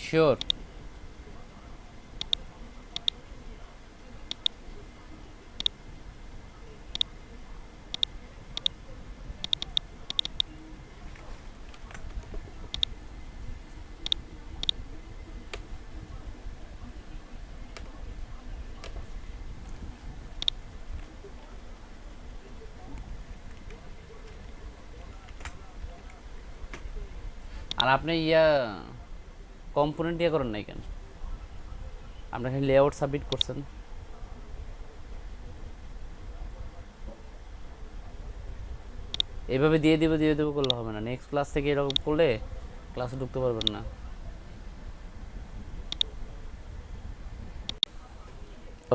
শিওর? আর আপনি কম্পোনেন্ট দিয়ে করেন নাই কেন? আপনার খালি লেআউট সাবমিট করছেন। এইভাবে দিয়ে দেবো করলে হবে না। নেক্সট ক্লাস থেকে এরকম করলে ক্লাসে ঢুকতে পারবেন না।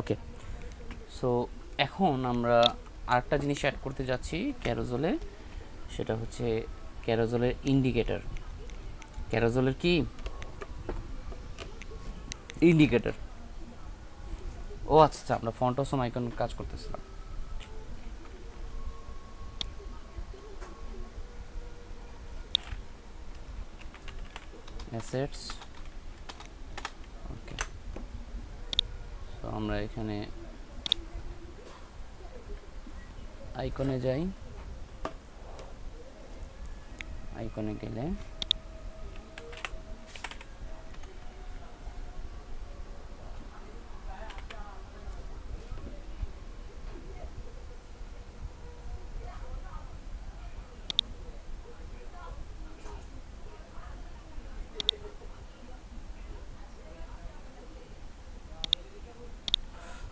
ওকে, সো এখন আমরা আরেকটা জিনিস অ্যাড করতে যাচ্ছি ক্যারোজলে, সেটা হচ্ছে ক্যারোজলের ইন্ডিকেটর। ক্যারোজলের কি ইন্ডিকেটর? ও আচ্ছা, আমরা ফন্ট অসম আইকন কাজ করতেছিলাম। অ্যাসেটস, ওকে। তো আমরা এখানে আইকনে যাই, আইকনে গেলে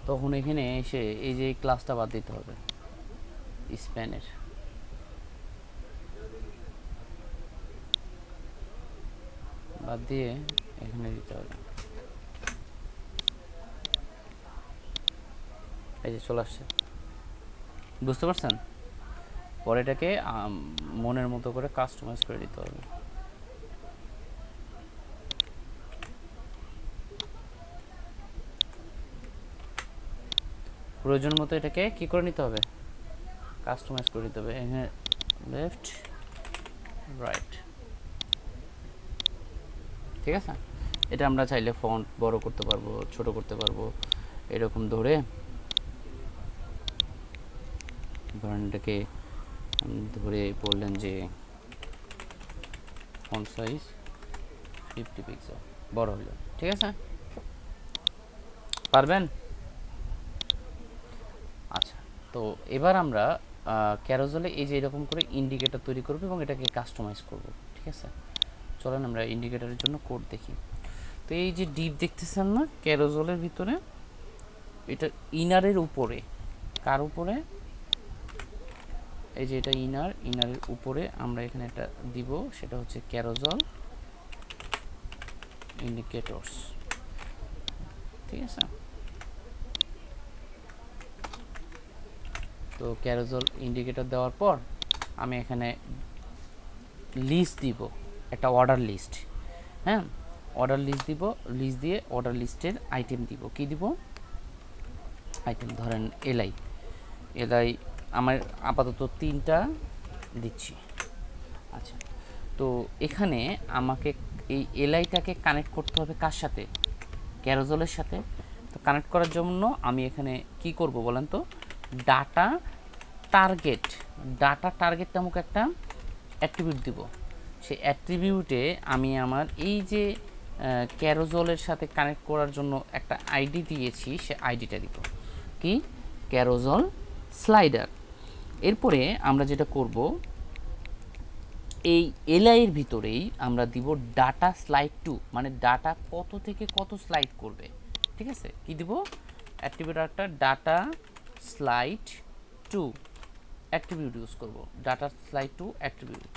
তখন এখানে এসে এই যে ক্লাসটা বাদ দিতে হবে, স্প্যানের। বাদ দিয়ে এখানে দিতে হবে, এই যে চলে আসছে। বুঝতে পারছেন? পরে এটাকে মনের মতো করে কাস্টমাইজ করে দিতে হবে। প্রয়োজন মতো এটাকে কি করে নিতে হবে, কাস্টমাইজ করে দিতে হবে। এখানে লেফট রাইট, ঠিক আছে। এটা আমরা চাইলে ফন্ট বড় করতে পারবো, ছোট করতে পারবো, এরকম ধরে ধরেন এটাকে ধরে বললেন যে ফন্ট সাইজ 50 পিক্সেল বড় হলো, ঠিক আছে। পারবেন? আচ্ছা, তো এবার আমরা ক্যারোজলে এই যে এরকম করে ইন্ডিকেটর তৈরি করব এবং এটাকে কাস্টমাইজ করব, ঠিক আছে। চলেন আমরা ইন্ডিকেটরের জন্য কোড দেখি। তো এই যে ডিপ দেখতেছেন না ক্যারোজলের ভিতরে, এটা ইনারের উপরে, কার উপরে? এই যে এটা ইনারের উপরে আমরা এখানে একটা দিব, সেটা হচ্ছে ক্যারোজল ইন্ডিকেটরস, ঠিক আছে। তো ক্যারোজল ইন্ডিকেটর দেওয়ার পর আমি এখানে লিস্ট দিব, একটা অর্ডার লিস্ট, হ্যাঁ, অর্ডার লিস্ট দিব। লিস্ট দিয়ে অর্ডার লিস্টের আইটেম দিব, কি দিব? আইটেম ধরেন এলআই আমার আপাতত 3টা দিচ্ছি। আচ্ছা, তো এখানে আমাকে এই এলআইটাকে কানেক্ট করতে হবে কার সাথে? ক্যারোজলের সাথে। তো কানেক্ট করার জন্য আমি এখানে কি করব বলেন তো? ডাটা টার্গেট নামক একটা অ্যাট্রিবিউট দিব। সেই অ্যাট্রিবিউটে আমি আমার এই যে ক্যারোজলের সাথে কানেক্ট করার জন্য একটা আইডি দিয়েছি, সে আইডিটা দিব, কি? Carousel slider. এরপরে আমরা যেটা করব, এই এলআইয়ের ভিতরেই আমরা দিব ডাটা স্লাইড টু, মানে ডাটা কত থেকে কত স্লাইড করবে, ঠিক আছে। কি দিব? অ্যাট্রিবিউট একটা data slide two attribute use করব, ডাটা স্লাইড টু অ্যাট্রিবিউট।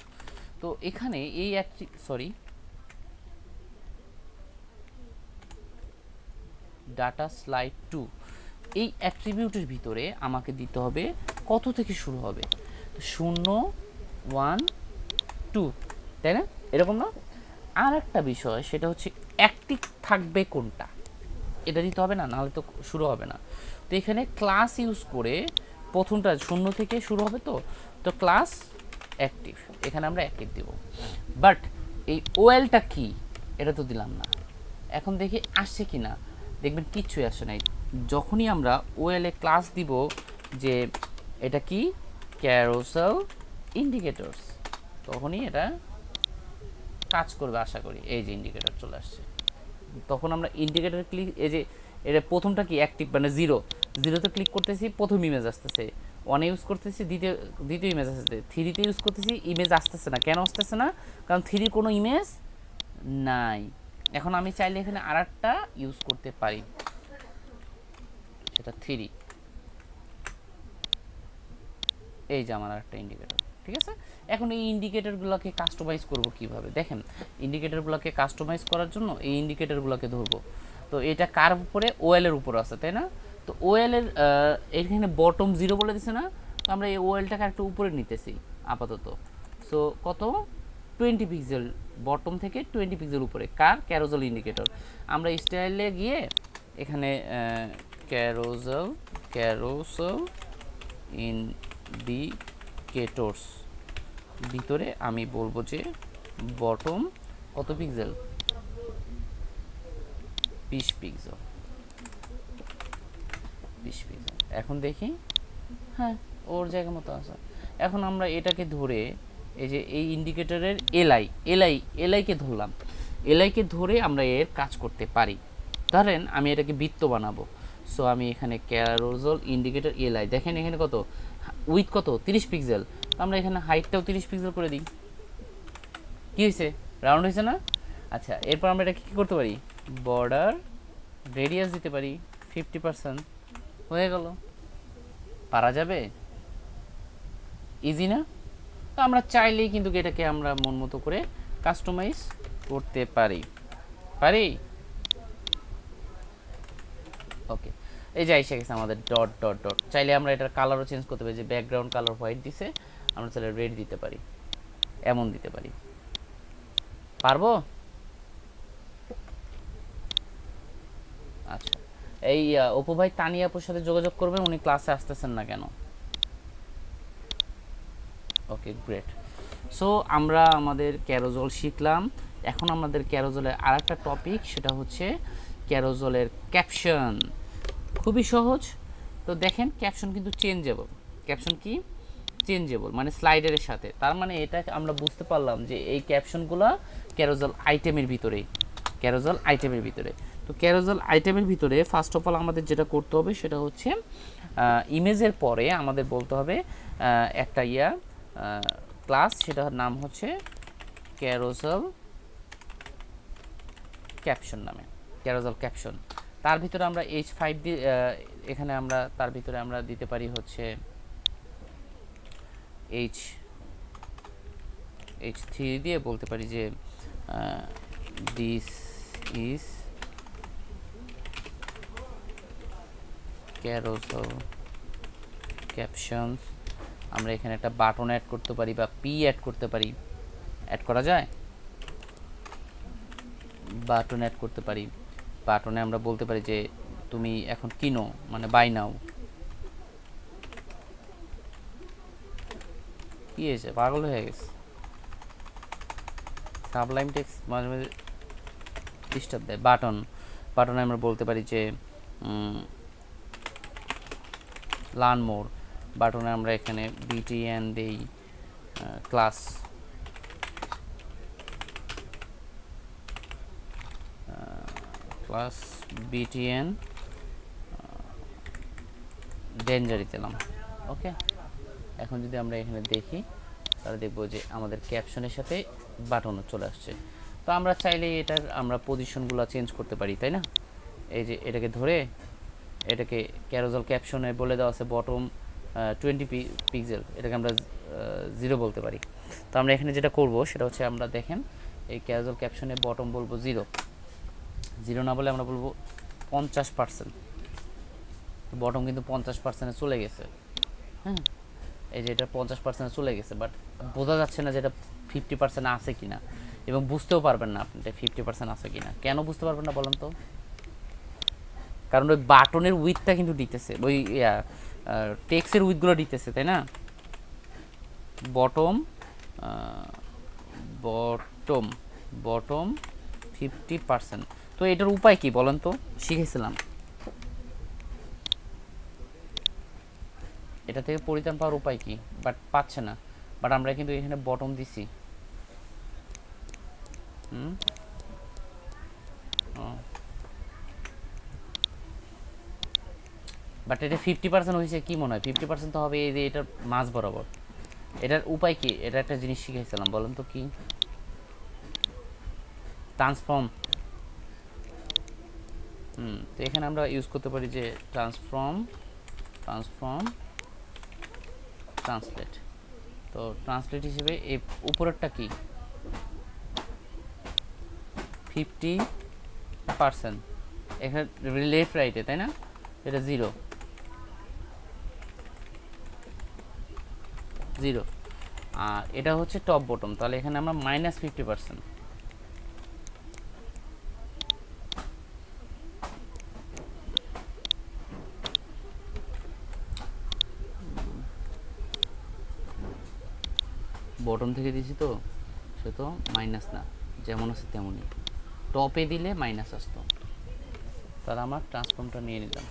তো এখানে এই ডাটা স্লাইড টু, এই অ্যাট্রিবিউটের ভিতরে আমাকে দিতে হবে কত থেকে শুরু হবে, 0 1 2, তাই না? এরকম না? আর একটা বিষয় সেটা হচ্ছে অ্যাক্টিভ থাকবে কোনটা, এটা দিতে হবে না, নাহলে তো শুরু হবে না। তো এখানে ক্লাস ইউজ করে প্রথমটা 0 থেকে শুরু হবে, তো ক্লাস অ্যাক্টিভ, এখানে আমরা অ্যাক্টিভ দেব। বাট এই ওয়েলটা কি এটা তো দিলাম না। এখন দেখি আসছে কি না, দেখবেন কিচ্ছুই আসে নাই। যখনই আমরা ওয়েলে ক্লাস দিব যে এটা কি ক্যারোসেল ইন্ডিকেটরস, তখনই এটা কাজ করবে আশা করি। এই যে ইন্ডিকেটর চলে আসছে, তখন আমরা ইন্ডিকেটর ক্লিক, এই যে এটা প্রথমটা কি অ্যাক্টিভ মানে 0তে ক্লিক করতেছি, প্রথম ইমেজ আসতেছে। 1-এ ইউজ করতেছি, দ্বিতীয় ইমেজ আসতেছে। 3তে ইউজ করতেছি, ইমেজ আসতেছে না। কেন আসতেছে না? কারণ 3 কোনো ইমেজ নাই। এখন আমি চাইলে এখানে আরেকটা ইউজ করতে পারি, সেটা 3। এই যে আমার আরেকটা ইন্ডিকেটর, ঠিক আছে? এখন এই ইন্ডিকেটরগুলোকে কাস্টমাইজ করব কিভাবে? দেখেন, ইন্ডিকেটরগুলোকে কাস্টমাইজ করার জন্য এই ইন্ডিকেটরগুলোকে ধরবো। তো এটা কার উপরে? ওয়েলের উপর আছে, তাই না? তো ওয়েলের এখানে বটম 0 বলে দিছে না? তো আমরা এই ওয়েলটাকে একটু উপরে নিতেছি আপাতত। সো কত? 20 পিক্সেল, বটম থেকে 20 পিক্সেল উপরে। কার? Carousel indicator. আমরা স্টাইলে গিয়ে এখানে ক্যারোসেল ইন্ডিকেটরস ভিতরে আমি বলবো যে বটম কত পিক্সেল? 20 পিক্সেল। এখন দেখি, হ্যাঁ ওর জায়গা মতো আছে। এখন আমরা এটাকে ধরে এই যে এই ইন্ডিকেটরের এলআইকে ধরলাম, এলআইকে ধরে আমরা এর কাজ করতে পারি। ধরেন আমি এটাকে বৃত্ত বানাবো। সো আমি এখানে ক্যারোসেল ইন্ডিকেটর এলআই, দেখেন এখানে কত উইথ কত 30 পিক্সেল। তো আমরা এখানে হাইটটাও 30 পিক্সেল করে দিই। কী হয়েছে? রাউন্ড হয়েছে না? আচ্ছা, এরপর আমরা এটা কী করতে পারি? বর্ডার রেডিয়াস দিতে পারি 50%। হয়ে গেল। পারা যাবে? ইজি না? তো আমরা চাইলেই কিন্তু এটাকে আমরা মন মতো করে কাস্টমাইজ করতে পারি। ওকে, এই যে এসে গেছে আমাদের ডট ডট ডট। চাইলে আমরা এটার কালারও চেঞ্জ করতে পারি, যে ব্যাকগ্রাউন্ড কালার হোয়াইট দিছে, আমরা চাইলে রেড দিতে পারি, এমন দিতে পারি। পারবো? আচ্ছা, এই অপু ভাই তানিয়া আপুর সাথে যোগাযোগ করবেন, উনি ক্লাসে আসতেছেন না কেন? ওকে, গ্রেট। সো আমরা আমাদের ক্যারোসেল শিখলাম। এখন আমাদের ক্যারোসেলের আর একটা টপিক, সেটা হচ্ছে ক্যারোসেলের ক্যাপশন। খুবই সহজ। তো দেখেন, ক্যাপশন কিন্তু চেঞ্জেবল। ক্যাপশন কি? চেঞ্জেবল, মানে স্লাইডারের সাথে। তার মানে এটা আমরা বুঝতে পারলাম যে এই ক্যাপশনগুলো ক্যারোসেল আইটেমের ভিতরেই, ক্যারোসেল আইটেমের ভিতরে। তো ক্যারোসেল আইটেমের ভিতরে ফার্স্ট অফ অল আমাদের যেটা করতে হবে সেটা হচ্ছে ইমেজের পরে আমাদের বলতে হবে একটা ক্লাস, সেটার নাম হচ্ছে ক্যারোসেল ক্যাপশন নামে, ক্যারোসেল ক্যাপশন। তার ভিতরে আমরা H5 দিয়ে এখানে আমরা তার ভিতরে আমরা দিতে পারি হচ্ছে H3 দিয়ে বলতে পারি যে দিস ইজ ক্যারোসেল ক্যাপশনস। আমরা এখানে একটা বাটন অ্যাড করতে পারি বা পি অ্যাড করতে পারি। অ্যাড করা যায়? বাটন অ্যাড করতে পারি। বাটনে আমরা বলতে পারি যে তুমি এখন কিনো, মানে বাই নাও। কি হয়েছে? পাগল হয়ে গেছে। সাবলাইম টেক্সট মাঝে মাঝে ডিস্টার্ব দেয়। বাটনে আমরা বলতে পারি যে লার্ন মোর। বাটনে আমরা এখানে বিটিএন দেই, ক্লাস বিটিএন ডেঞ্জারি দিলাম। ওকে, এখন যদি আমরা এখানে দেখি তাহলে দেখবো যে আমাদের ক্যাপশনের সাথে বাটনও চলে আসছে। তো আমরা চাইলে এটার আমরা পজিশনগুলো চেঞ্জ করতে পারি, তাই না? এই যে এটাকে ধরে এটাকে ক্যারোসেল ক্যাপশনে বলে দেওয়া আছে বটম 20 পিক্সেল, এটাকে আমরা 0 বলতে পারি। তো আমরা এখানে যেটা করব সেটা হচ্ছে, আমরা দেখেন এই ক্যারোসেল ক্যাপশনে বটম বলবো 0 না বলে আমরা বলবো 50%। বটম কিন্তু 50% চলে গেছে। হ্যাঁ, এই যে এটা 50% চলে গেছে, বাট বোঝা যাচ্ছে না যে এটা 50% আছে কিনা, এবং বুঝতেও পারবেন না আপনি এটা 50% আছে কিনা। কেন বুঝতে পারবেন না বলেন তো? কারণ ওই বাটনের উইথটা কিন্তু দিতেছে, ওই টেক্সের উইথগুলো দিতেছে, তাই না? Bottom bottom bottom 50%। তো এটার উপায় কি বলেন তো? শিখেছিলাম এটা থেকে পরিত্রাণ পাওয়ার উপায় কি, বাট পাচ্ছে না। বাট আমরা কিন্তু এখানে বটম দিছি। বাট এটা 50% হয়েছে, কি মনে হয় 50% তো হবে এই যে এটার মাঝ বরাবর। এটার উপায় কি? এটা একটা জিনিস শিখেছিলাম, বলেন তো কি? ট্রান্সফর্ম। তো এখানে আমরা ইউজ করতে পারি যে ট্রান্সফর্ম ট্রান্সলেট। তো ট্রান্সলেট হিসেবে এই উপরেরটা কি 50%, এখানে লেফট রাইটে, তাই না? এটা 0 0, আর এটা হচ্ছে টপ বটম, তাহলে এখানে আমরা -50%। বটম থেকে দিছি তো, সে তো মাইনাস না, যেমন আছে তেমনই। টপে দিলে মাইনাস আসতো, তাহলে আমার ট্রান্সফর্মটা নিয়ে নিলাম।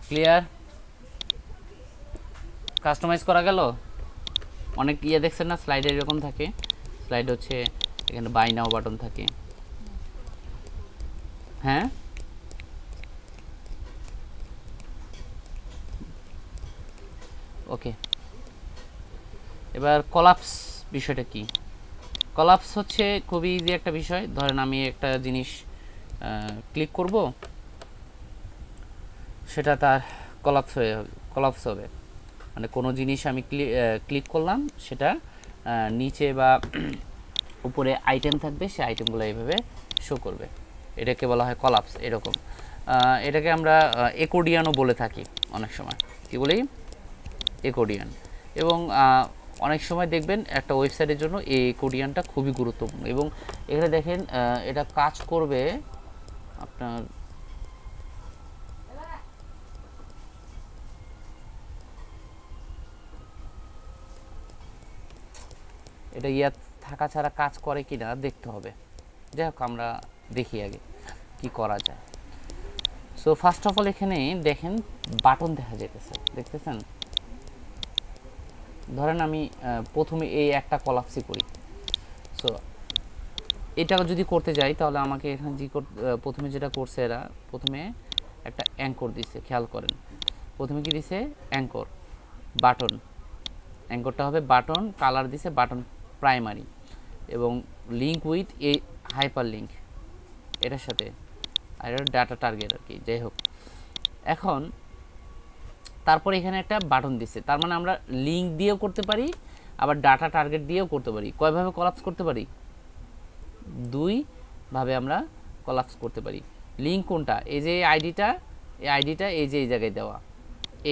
ক্লিয়ার? কাস্টমাইজ করা গেল। অনেক দেখছেন না স্লাইডে এরকম থাকে, স্লাইড হচ্ছে এখানে বাই নাও বাটন থাকে। হ্যাঁ, ওকে। এবার কলাপস বিষয়টা কি? কলাপস হচ্ছে খুবই ইজি একটা বিষয়। ধরেন আমি একটা জিনিস ক্লিক করব, সেটা তার কলাপস হবে। মানে কোনো জিনিস আমি ক্লিক করলাম, সেটা নিচে বা উপরে আইটেম থাকবে, সেই আইটেমগুলো এইভাবে শো করবে। এটাকে বলা হয় কলাপস। এরকম এটাকে আমরা একোডিয়ানও বলে থাকি অনেক সময়। কি বলি? একোডিয়ান। এবং অনেক সময় দেখবেন একটা ওয়েবসাইটের জন্য এই একোডিয়ানটা খুবই গুরুত্বপূর্ণ। এবং এখানে দেখেন এটা কাজ করবে আপনার এটা থাকা ছাড়া কাজ করে কি না দেখতে হবে। যাই হোক, আমরা দেখি আগে কি করা যায়। সো ফার্স্ট অফ অল এখানে দেখেন বাটন দেখা যেতেছে, দেখতেছেন? ধরেন আমি প্রথমে এই একটা কলাপসি করি। সো এটা যদি করতে যাই, তাহলে আমাকে এখানে প্রথমে যেটা করছে এরা, প্রথমে একটা অ্যাঙ্কর দিছে। খেয়াল করেন, প্রথমে কি দিছে? Anchor button. অ্যাঙ্করটা হবে বাটন, কালার দিছে বাটন প্রাইমারি, এবং লিঙ্ক উইথ এই হাইপার লিঙ্ক এটার সাথে, আর এটা ডাটা টার্গেট আর কি। যাই হোক, এখন তারপরে এখানে একটা বাটন দিছে, তার মানে আমরা লিঙ্ক দিয়েও করতে পারি, আবার ডাটা টার্গেট দিয়েও করতে পারি। কয়ভাবে কলাপস করতে পারি? দুইভাবে আমরা কলাপস করতে পারি। লিঙ্ক কোনটা? এই যে আইডিটা, এই আইডিটা এই যে এই জায়গায় দেওয়া,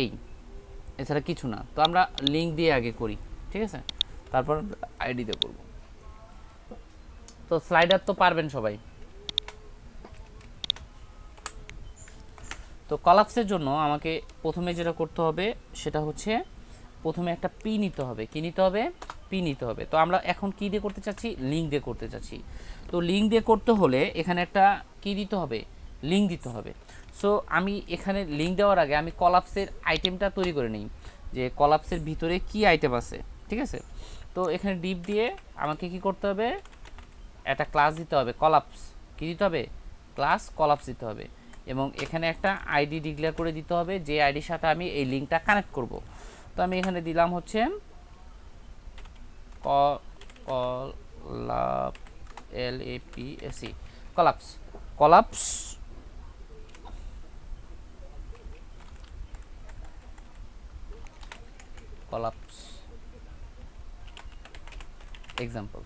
এই, এছাড়া কিছু না। তো আমরা লিঙ্ক দিয়ে আগে করি, ঠিক আছে? তারপর আইডিতে করব। তো স্লাইডার তো পারবেন সবাই। তো কলাপসের জন্য আমাকে প্রথমে যেটা করতে হবে সেটা হচ্ছে প্রথমে একটা পি নিতে হবে। কি নিতে হবে? পি নিতে হবে। তো আমরা এখন কি দিয়ে করতে চাচ্ছি? লিঙ্ক দিয়ে করতে চাচ্ছি। তো লিঙ্ক দিয়ে করতে হলে এখানে একটা কি দিতে হবে? লিঙ্ক দিতে হবে। সো আমি এখানে লিঙ্ক দেওয়ার আগে আমি কলাপসের আইটেমটা তৈরি করে নিই, যে কলাপসের ভিতরে কি আইটেম আছে, ঠিক আছে? তো এখানে ডিপ দিয়ে আমাকে কি করতে হবে? একটা ক্লাস দিতে হবে কলাপস। কি দিতে হবে? ক্লাস কলাপস দিতে হবে। এবং এখানে একটা আইডি ডিক্লেয়ার করে দিতে হবে, যে আইডির সাথে আমি এই লিঙ্কটা কানেক্ট করব। তো আমি এখানে দিলাম হচ্ছে কলাপ LAPSE collapse. Collapse collapse example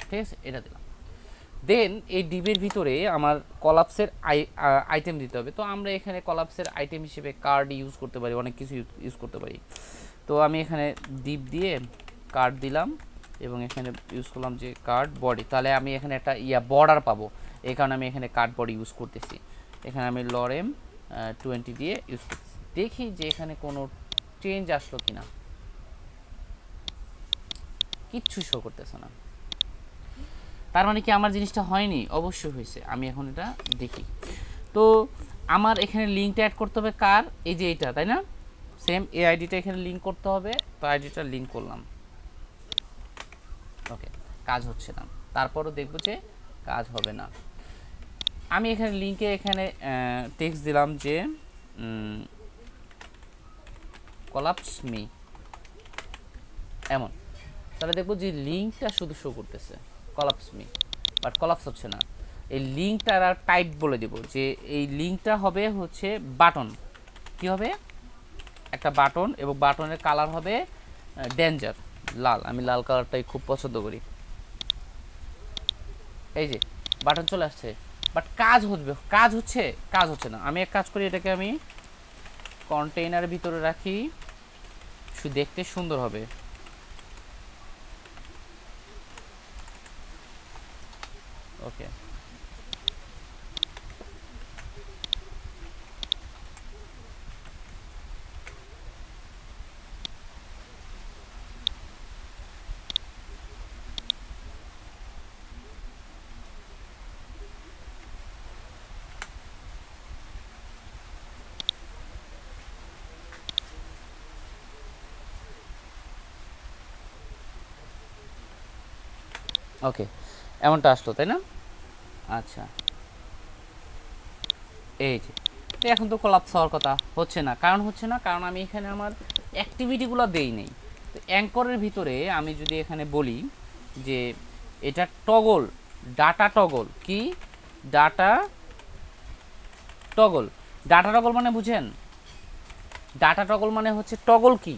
ঠিক আছে, এটা দিলাম। দেন এই ডিবের ভিতরে আমার কলাপসের আইটেম দিতে হবে। তো আমরা এখানে কলাপসের আইটেম হিসেবে কার্ড ইউজ করতে পারি, অনেক কিছু ইউজ করতে পারি। তো আমি এখানে ডিপ দিয়ে কার্ড দিলাম এবং এখানে ইউজ করলাম যে কার্ড বডি, তাহলে আমি এখানে একটা বর্ডার পাবো, এই কারণে আমি এখানে কার্ড বডি ইউজ করতেছি। এখানে আমি লরেম 20 দিয়ে ইউজ করতেছি। দেখি যে এখানে কোনো চেঞ্জ আসলো কিনা, কিচ্ছু শো করতেছে না। তার মানে কি আমার জিনিসটা হয়নি? অবশ্যই হয়েছে। আমি এখন এটা দেখি। তো আমার এখানে লিঙ্কটা অ্যাড করতে হবে কার? এই যে এইটা, তাই না? সেম এই আইডিটা এখানে লিঙ্ক করতে হবে। তো আইডিটা লিঙ্ক করলাম, ওকে, কাজ হচ্ছে না। তারপরও দেখবো যে কাজ হবে না। আমি এখানে লিঙ্কে এখানে টেক্সট দিলাম যে কলাপস মি, এমন। তাহলে দেখবো যে লিঙ্কটা শুধু শো করতেছে কলাপস মি, বাট কলাপস হচ্ছে না। এই লিঙ্কটার আর টাইপ বলে দেব যে এই লিঙ্কটা হবে হচ্ছে বাটন। কি হবে? একটা বাটন, এবং বাটনের কালার হবে ডেঞ্জার, লাল। আমি লাল কালারটাই খুব পছন্দ করি। এই যে বাটন চলে আসছে, বাট কাজ হচ্ছে না। আমি এক কাজ করি, এটাকে আমি কন্টেইনারের ভিতরে রাখি, শুধু দেখতে সুন্দর হবে। ওকে, ওকে, এমনটা আসলো, তাই না? আচ্ছা, এই যে এখন তো কোলাপস হওয়ার কথা হচ্ছে না। কারণ আমি এখানে আমার অ্যাক্টিভিটিগুলো দেই নেই। তো অ্যাঙ্করের ভিতরে আমি যদি এখানে বলি যে এটা টগল, ডাটা টগল, কি ডাটা টগল? ডাটা টগল মানে বুঝেন? ডাটা টগল মানে হচ্ছে, টগল কি?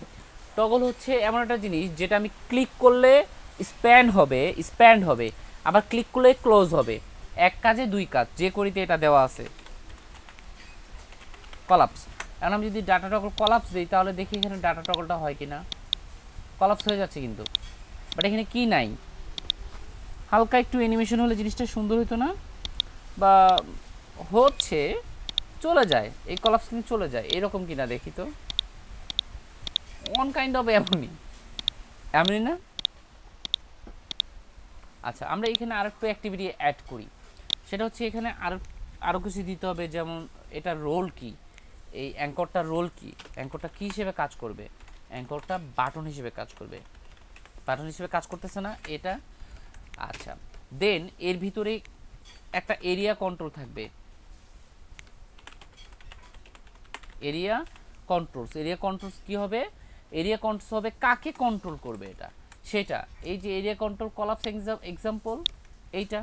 টগল হচ্ছে এমন একটা জিনিস যেটা আমি ক্লিক করলে স্প্যান্ড হবে, আবার ক্লিক করলে ক্লোজ হবে। এক কাজে দুই কাজ, যে করিতে এটা দেওয়া আছে কলাপস। এখন আমি যদি ডাটা টগল কলাপস দিই, তাহলে দেখি এখানে ডাটা টগলটা হয় কিনা। কলাপস হয়ে যাচ্ছে কিন্তু, বাট এখানে কি নাই। হালকা একটু অ্যানিমেশন হলে জিনিসটা সুন্দর হতো না? বা হচ্ছে, চলে যায়, এই কলাপস কিন্তু চলে যায়, এরকম কিনা দেখি তো। ওয়ান কাইন্ড অফ এমনই না? আচ্ছা, আমরা এখানে আরেকটু অ্যাক্টিভিটি অ্যাড করি। সেটা হচ্ছে এখানে আরও কিছু দিতে হবে, যেমন এটা রোল কি, এই অ্যাঙ্করটা রোল কি, অ্যাঙ্করটা কী হিসেবে কাজ করবে? অ্যাঙ্করটা বাটন হিসেবে কাজ করবে। বাটন হিসেবে কাজ করতেছে না এটা? আচ্ছা, দেন এর ভিতরে একটা এরিয়া কন্ট্রোল থাকবে। এরিয়া কন্ট্রোলস কি হবে? এরিয়া কন্ট্রোলস হবে কাকে কন্ট্রোল করবে এটা, সেটা। এই যে এরিয়া কন্ট্রোল কলাপস এক্সাম্পল এইটা,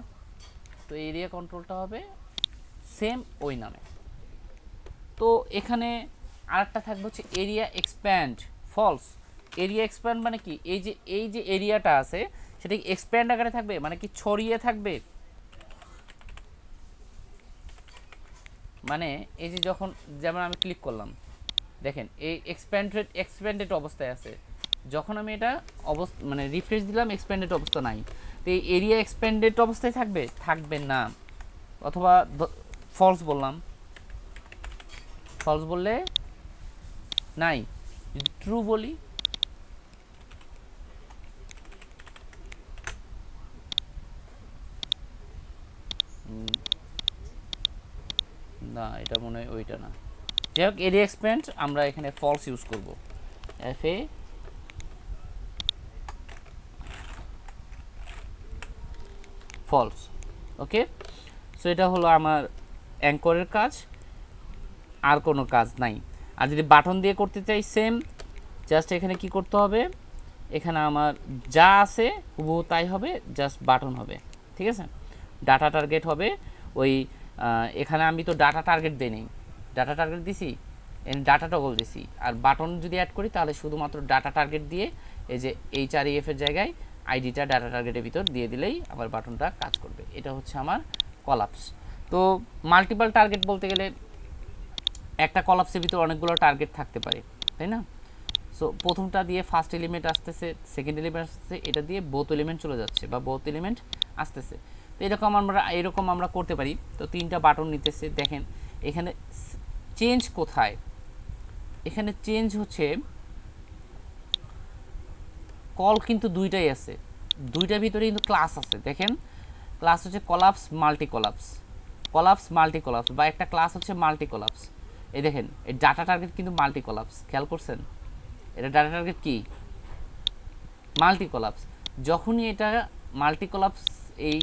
তো এরিয়া কন্ট্রোলটা হবে সেম ওই নামে। তো এখানে আরেকটা থাকবে হচ্ছে aria expand false. Aria expand মানে কি? এই যে এরিয়াটা আছে সেটা কি এক্সপ্যান্ড আকারে থাকবে, মানে কি ছড়িয়ে থাকবে? মানে এই যে যখন, যেমন আমি ক্লিক করলাম, দেখেন এই এক্সপ্যান্ডেড অবস্থায় আছে। যখন আমি এটা মানে রিফ্রেশ দিলাম, এক্সপ্যান্ডেড অবস্থা নাই। তো এই এরিয়া এক্সপ্যান্ডেড অবস্থায় থাকবে না। অথবা ফলস বললে নাই। যদি ট্রু বলি, না, এটা মনে হয় ওইটা না। যাই হোক, এরিয়া এক্সপ্যান্ড আমরা এখানে ফলস ইউজ করব, FA ফলস। ওকে, সো এটা হলো আমার অ্যাঙ্করের কাজ, আর কোনো কাজ নাই। আর যদি বাটন দিয়ে করতে চাই, সেম, জাস্ট এখানে কি করতে হবে, এখানে আমার যা আছে হুবহু তাই হবে, জাস্ট বাটন হবে। ঠিক আছে, ডাটা টার্গেট হবে ওই, এখানে আমি তো ডাটা টার্গেট দিই, ডাটা টার্গেট দিছি, এখানে ডাটা টগল দিছি, আর বাটন যদি অ্যাড করি তাহলে শুধুমাত্র ডাটা টার্গেট দিয়ে এই যে HREF এর জায়গায় আইডিটা ডাটা টার্গেটের ভিতর দিয়ে দিলেই আমার বাটনটা কাজ করবে। এটা হচ্ছে আমার কলাপস। তো মাল্টিপল টার্গেট বলতে গেলে একটা কলাপসের ভিতর অনেকগুলো টার্গেট থাকতে পারে, তাই না? সো প্রথমটা দিয়ে ফার্স্ট এলিমেন্ট আসতেছে, সেকেন্ড এলিমেন্ট আসতেছে, এটা দিয়ে বোথ এলিমেন্ট চলে যাচ্ছে বা বোথ এলিমেন্ট আসতেছে। তো এরকম আমরা করতে পারি। তো 3টা বাটন নিতেছে, দেখেন এখানে চেঞ্জ কোথায়, এখানে চেঞ্জ হচ্ছে কল কিন্তু 2টাই আছে, 2টার ভিতরে কিন্তু ক্লাস আছে। দেখেন ক্লাস হচ্ছে collapse multi collapse, collapse multi collapse, বা একটা ক্লাস হচ্ছে মাল্টি কলাপস। এই দেখেন এই ডাটা টার্গেট কিন্তু মাল্টি কলাপস, খেয়াল করছেন? এটা ডাটা টার্গেট কি মাল্টি কলাপস। যখনই এটা মাল্টি কলাপস এই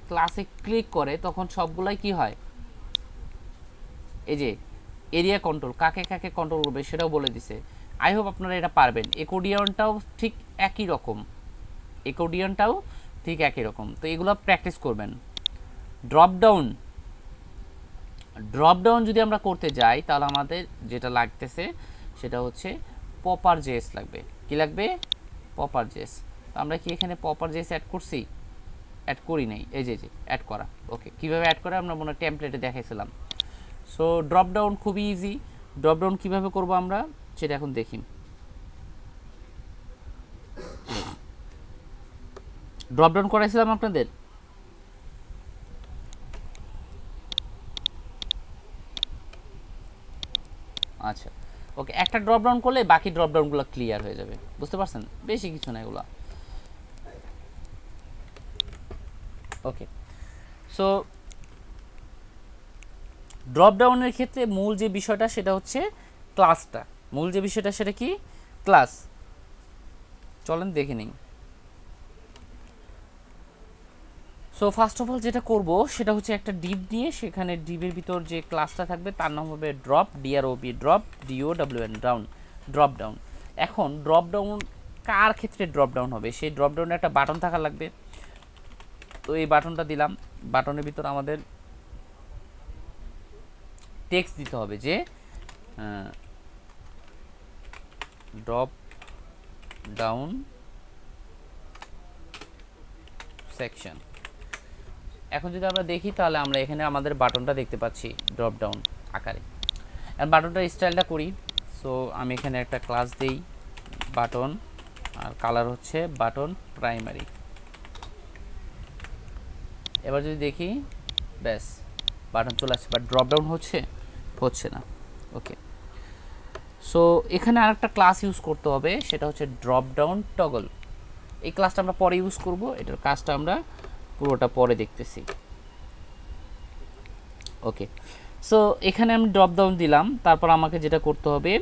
ক্লাসে ক্লিক করে তখন সবগুলাই কি হয়, এই যে এরিয়া কন্ট্রোল কাকে কাকে কন্ট্রোল করবে সেটাও বলে দিছে। আই হোপ আপনারা এটা পারবেন। একর্ডিয়নটাও ঠিক একই রকম, একর্ডিয়নটাও ঠিক একই রকম। তো এগুলো প্র্যাকটিস করবেন। ড্রপ ডাউন যদি আমরা করতে যাই তাহলে আমাদের যেটা লাগতেছে সেটা হচ্ছে পপার জেএস লাগবে। কি লাগবে? Popper JS. তো আমরা কি এখানে পপার জেএস অ্যাড করছি? অ্যাড করি নাই, এই যে অ্যাড করা। ওকে, কীভাবে অ্যাড করে আমরা মনে হয় টেমপ্লেটে দেখাইছিলাম। সো ড্রপ ডাউন খুবই ইজি। ড্রপ ডাউন কীভাবে করবো আমরা সেটা এখন দেখি। ড্রপ ডাউন করাইছিলাম আপনাদের। আচ্ছা ওকে, একটা ড্রপ ডাউন করলে বাকি ড্রপ ডাউনগুলো ক্লিয়ার হয়ে যাবে, বুঝতে পারছেন? বেশি কিছু না এগুলো। ওকে, সো ড্রপ ডাউনের ক্ষেত্রে মূল যে বিষয়টা সেটা হচ্ছে ক্লাসটা। মূল যে বিষয়টা সেটা কি? ক্লাস। চলেন দেখে নিই। সো ফার্স্ট অফ অল যেটা করব সেটা হচ্ছে একটা ডিপ নিয়ে সেখানে ডিপের ভিতর যে ক্লাসটা থাকবে তার নাম হবে drop, DROP, drop, DOWN, down, drop down. এখন ড্রপ ডাউন কার ক্ষেত্রে ড্রপ ডাউন হবে? সেই ড্রপ ডাউনে একটা বাটন থাকা লাগবে। তো এই বাটনটা দিলাম, বাটনের ভিতর আমাদের টেক্সট দিতে হবে যে ড্রপ ডাউন সেকশন। এখন যদি আমরা দেখি তাহলে আমরা এখানে আমাদের বাটনটা দেখতে পাচ্ছি ড্রপ ডাউন আকারে। আর বাটনটার স্টাইলটা করি। সো আমি এখানে একটা ক্লাস দেই বাটন, আর কালার হচ্ছে বাটন প্রাইমারি। এবার যদি দেখি ব্যাস বাটন চলে আসছে, বাট ড্রপ ডাউন হচ্ছে না। ওকে, সো এখানে আরেকটা ক্লাস ইউজ করতে হবে, সেটা হচ্ছে ড্রপ ডাউন টগল। এই ক্লাসটা আমরা পরে ইউজ করব, এটার কাজটা আমরা পুরোটা পরে দেখতেছি। ওকে, সো এখানে আমি ড্রপ ডাউন দিলাম, তারপর আমাকে যেটা করতে হবে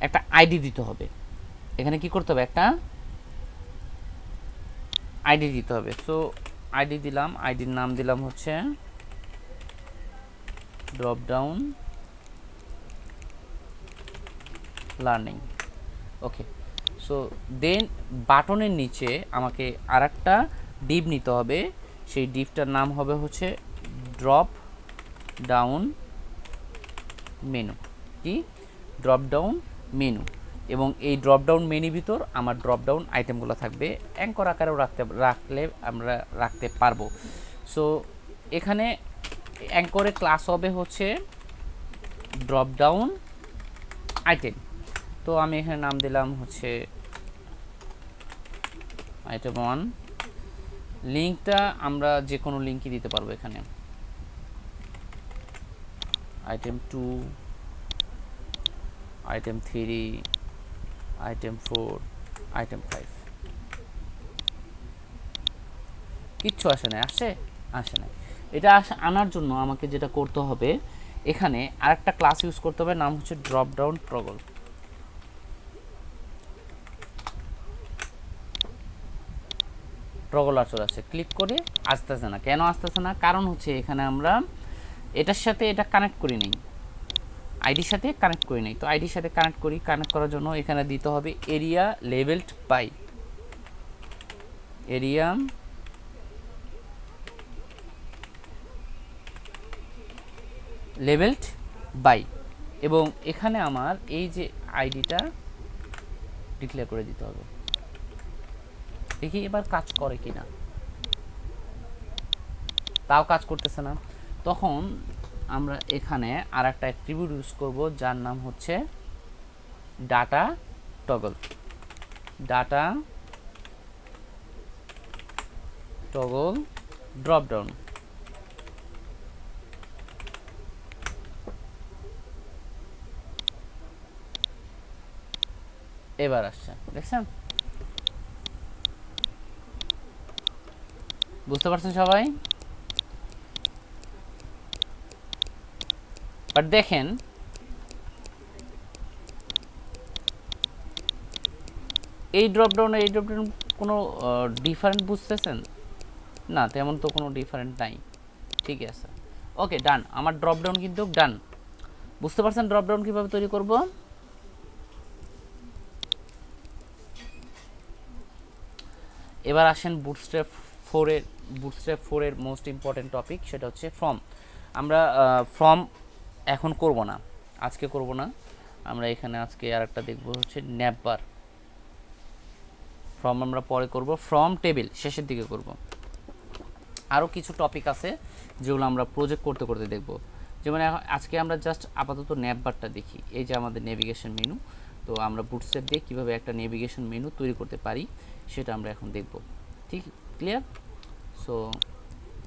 একটা আইডি দিতে হবে। এখানে কি করতে হবে? একটা আইডি দিতে হবে। সো আইডি দিলাম, আইডির নাম দিলাম হচ্ছে ড্রপ ডাউন লার্নিং। ওকে, সো দেন বাটনের নিচে আমাকে আরেকটা ডিপ নিতে হবে, সেই ডিপটার নাম হবে হচ্ছে ড্রপ ডাউন মেনু। কি? Drop down menu. এবং এই ড্রপ ডাউন মেনুর ভিতর আমার ড্রপ ডাউন আইটেমগুলো থাকবে, অ্যাঙ্কর আকারেও রাখলে আমরা রাখতে পারবো। সো এখানে অ্যাঙ্করে ক্লাস হবে হচ্ছে ড্রপ ডাউন আইটেম। তো আমি এখানে নাম দিলাম হচ্ছে আইটেম 1। লিঙ্কটা আমরা যে কোনো লিঙ্কই দিতে পারবো এখানে, আইটেম 2, আইটেম 3, আইটেম 4, আইটেম 5। কিচ্ছু আসে না? আসে না। এটা আনার জন্য আমাকে যেটা করতে হবে, এখানে আরেকটা ক্লাস ইউজ করতে হবে, নাম হচ্ছে ড্রপ ডাউন টগল। টগলার চলে আসছে, ক্লিক করে আসতেছে না। কেন আসতেছে না? কারণ হচ্ছে এখানে আমরা এটার সাথে এটা কানেক্ট করি নাই, আইডির সাথে কানেক্ট করি নাই। তো আইডির সাথে কানেক্ট করার জন্য এখানে দিতে হবে aria labelled by, aria labelled by, এবং এখানে আমার এই যে আইডিটা ডিক্লেয়ার করে দিতে হবে। দেখি এবার কাজ করে কিনা, তাও কাজ করতেছে না। তখন আমরা এখানে আর একটা অ্যাট্রিবিউট ইউজ করব, যার নাম হচ্ছে data toggle. Data toggle drop down. এবার আসছে, দেখছেন? বুঝতে পারছেন সবাই? বাট দেখেন এই ড্রপডাউন কোনো ডিফারেন্ট বুঝতেছেন না? তেমন তো কোনো ডিফারেন্ট নাই। ঠিক আছে, ওকে, ডান। আমার ড্রপডাউন কিন্তু ডান। বুঝতে পারছেন ড্রপডাউন কীভাবে তৈরি করব? এবার আসেন বুটস্ট্র্যাপ 4 এর মোস্ট ইম্পর্টেন্ট টপিক, সেটা হচ্ছে ফর্ম। আমরা ফর্ম এখন করব না, আজকে করব না। আমরা এখানে আজকে আর একটা দেখব হচ্ছে ন্যাপবার। ফর্ম আমরা পরে করব, ফর্ম টেবিল শেষের দিকে করব। আরও কিছু টপিক আছে যেগুলো আমরা প্রজেক্ট করতে করতে দেখব। যেমন আজকে আমরা জাস্ট আপাতত ন্যাপবারটা দেখি। এই যে আমাদের নেভিগেশন মেনু, তো আমরা বুটস্ট্র্যাপ দিয়ে কীভাবে একটা নেভিগেশন মেনু তৈরি করতে পারি সেটা আমরা এখন দেখব। ঠিক ক্লিয়ার? সো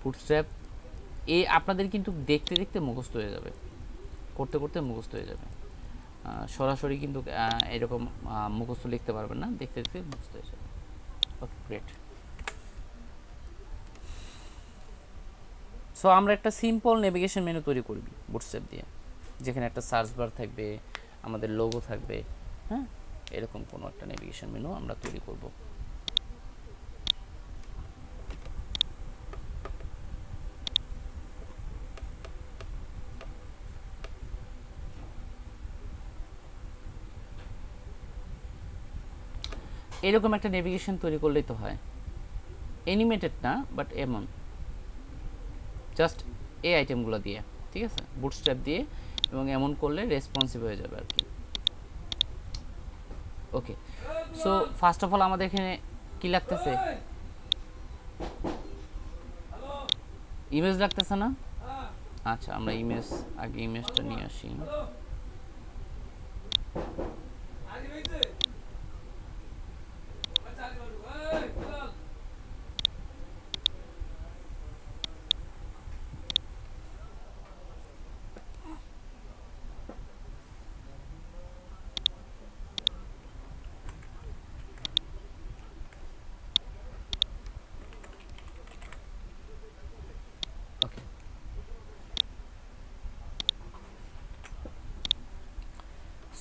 বুটস্ট্র্যাপ আপনাদের কিন্তু দেখতে দেখতে মুখস্থ হয়ে যাবে, করতে করতে মুখস্থ হয়ে যাবে। সরাসরি কিন্তু এরকম মুখস্থ লিখতে পারবেন না, দেখতে দেখতে মুখস্থ হয়ে যাবে। ওকে, গ্রেট। সো আমরা একটা সিম্পল নেভিগেশন মেনু তৈরি করবি বুটস্ট্র্যাপ দিয়ে, যেখানে একটা সার্চ বার থাকবে, আমাদের লোগো থাকবে, হ্যাঁ, এরকম কোনো একটা নেভিগেশন মেনু আমরা তৈরি করব। এরকম একটা নেভিগেশন তৈরি করলেই তো হয়, অ্যানিমেটেড না, বাট এমন জাস্ট এই আইটেমগুলো দিয়ে, ঠিক আছে, বুটস্ট্র্যাপ দিয়ে, এবং এমন করলে রেসপন্সিভ হয়ে যাবে আর কি। ওকে, সো ফার্স্ট অফ অল আমাদের এখানে কি লাগতেছে? ইমেজ লাগতেছে না? আচ্ছা, আমরা আগে ইমেজটা নিয়ে আসি।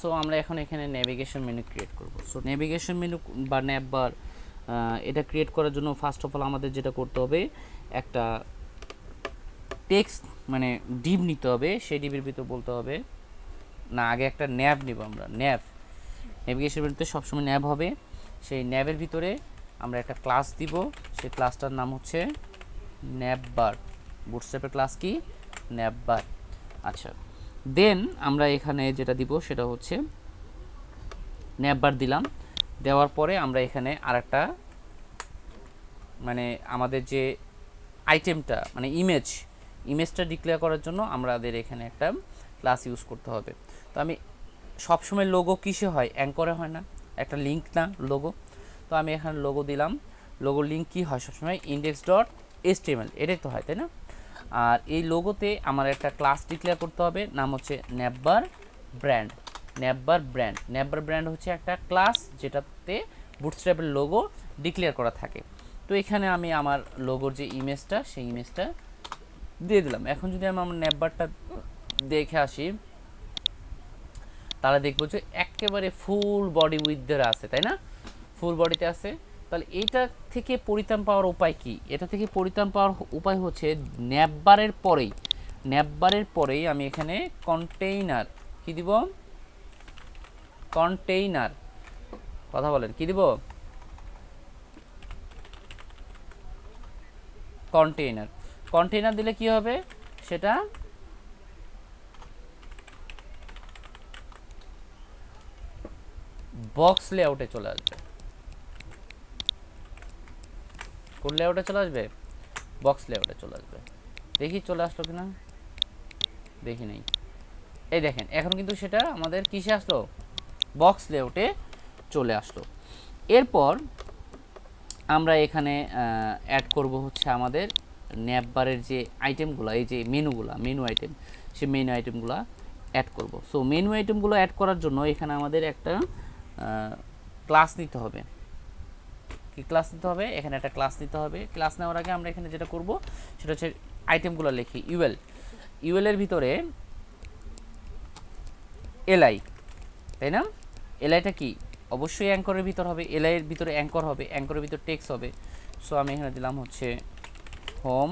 সো আমরা এখন এখানে নেভিগেশন মেনু ক্রিয়েট করব। সো নেভিগেশন মেনু বা ন্যাপ বার, এটা ক্রিয়েট করার জন্য ফার্স্ট অফ অল আমাদের যেটা করতে হবে, একটা টেক্সট মানে ডিভ নিতে হবে। সেই ডিভের ভিতর বলতে হবে না, আগে একটা ন্যাব নিব আমরা। নেভিগেশন মেনুতে সবসময় ন্যাব হবে। সেই ন্যাবের ভিতরে আমরা একটা ক্লাস দিব, সেই ক্লাসটার নাম হচ্ছে ন্যাপ বার। বুটস্ট্র্যাপের ক্লাস কি? ন্যাপ বার। আচ্ছা, দেন আমরা এখানে যেটা দিব সেটা হচ্ছে ন্যাপবার দিলাম। দেওয়ার পরে আমরা এখানে আরেকটা মানে আমাদের যে আইটেমটা মানে ইমেজটা ডিক্লেয়ার করার জন্য আমাদের এখানে একটা ক্লাস ইউজ করতে হবে। তো আমি সবসময় লোগো কিসে হয়? অ্যাঙ্করে হয় না? একটা লিঙ্ক না লোগো? তো আমি এখানে লোগো দিলাম। লোগো লিঙ্ক কী হয় সবসময়? index.html, এটাই তো হয়, তাই না? আর এই লোগোতে আমার একটা ক্লাস ডিক্লেয়ার করতে হবে, নাম হচ্ছে ন্যাপবার ব্র্যান্ড। ন্যাপবার ব্র্যান্ড হচ্ছে একটা ক্লাস যেটাতে বুটস্ট্র্যাপের লোগো ডিক্লেয়ার করা থাকে। তো এখানে আমি আমার লোগোর যে ইমেজটা, সেই ইমেজটা দিয়ে দিলাম। এখন যদি আমি আমার ন্যাপবারটা দেখে আসি, তাহলে দেখবো যে একেবারে ফুল বডি উইথদের আছে, তাই না? ফুল বডিতে আছে। তাহলে এইটা থেকে পরিত্রাণ পাওয়ার উপায় কি? এটা থেকে পরিত্রাণ পাওয়ার উপায় হচ্ছে ন্যাপবারের পরেই আমি এখানে কন্টেইনার কি দিব? কন্টেইনার, কথা বলেন, কি দিব? কন্টেইনার দিলে কি হবে? সেটা বক্স লেআউটে চলে আসবে। কোন লেআউটে চলে আসবে? বক্স লেআউটে চলে আসবে। দেখি চলে আসলো কিনা, দেখি নেই। এই দেখেন এখন কিন্তু সেটা আমাদের কিসে আসলো? বক্স লেআউটে চলে আসলো। এরপর আমরা এখানে অ্যাড করব হচ্ছে আমাদের ন্যাপবারের যে আইটেমগুলো, এই যে মেনুগুলো, মেনু আইটেম, সেই মেনু আইটেমগুলো অ্যাড করব। সো মেনু আইটেমগুলো অ্যাড করার জন্য এখানে আমাদের একটা ক্লাস নিতে হবে। কি ক্লাস নিতে হবে? এখানে একটা ক্লাস নিতে হবে। ক্লাস নেওয়ার আগে আমরা এখানে যেটা করব সেটা হচ্ছে আইটেমগুলো লিখি ইউএল। ইউএলের ভিতরে এলআই, তাই না? এলআইটা কি? অবশ্যই অ্যাঙ্করের ভিতর হবে। এলআইয়ের ভিতরে অ্যাঙ্কর হবে, অ্যাঙ্করের ভিতর টেক্সট হবে। সো আমি এখানে দিলাম হচ্ছে হোম,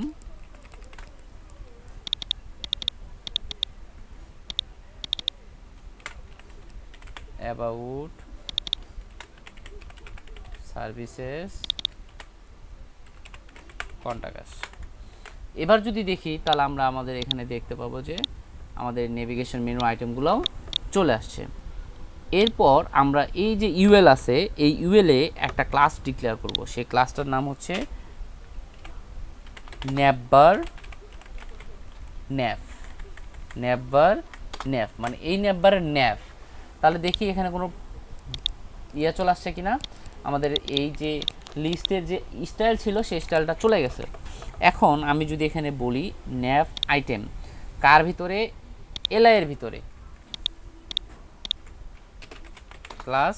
অ্যাবাউট, সার্ভিসেস, কন্টাক্ট আস। এবার যদি দেখি তাহলে আমরা আমাদের এখানে দেখতে পাবো যে আমাদের নেভিগেশন মেনু আইটেমগুলোও চলে আসছে। এরপর আমরা এই যে ইউএল আছে, এই ইউএলে একটা ক্লাস ডিক্লেয়ার করব। সেই ক্লাসটার নাম হচ্ছে ন্যাপবার ন্যাপ। ন্যাপবার ন্যাপ মানে এই ন্যাপবারের ন্যাপ। তাহলে দেখি এখানে কোনো ইয়ে চলে আসছে কিনা। আমাদের এই যে লিস্টের যে স্টাইল ছিল সেই স্টাইলটা চলে গেছে। এখন আমি যদি এখানে বলি ন্যাপ আইটেম, কার ভিতরে? এলআই এর ভিতরে, ক্লাস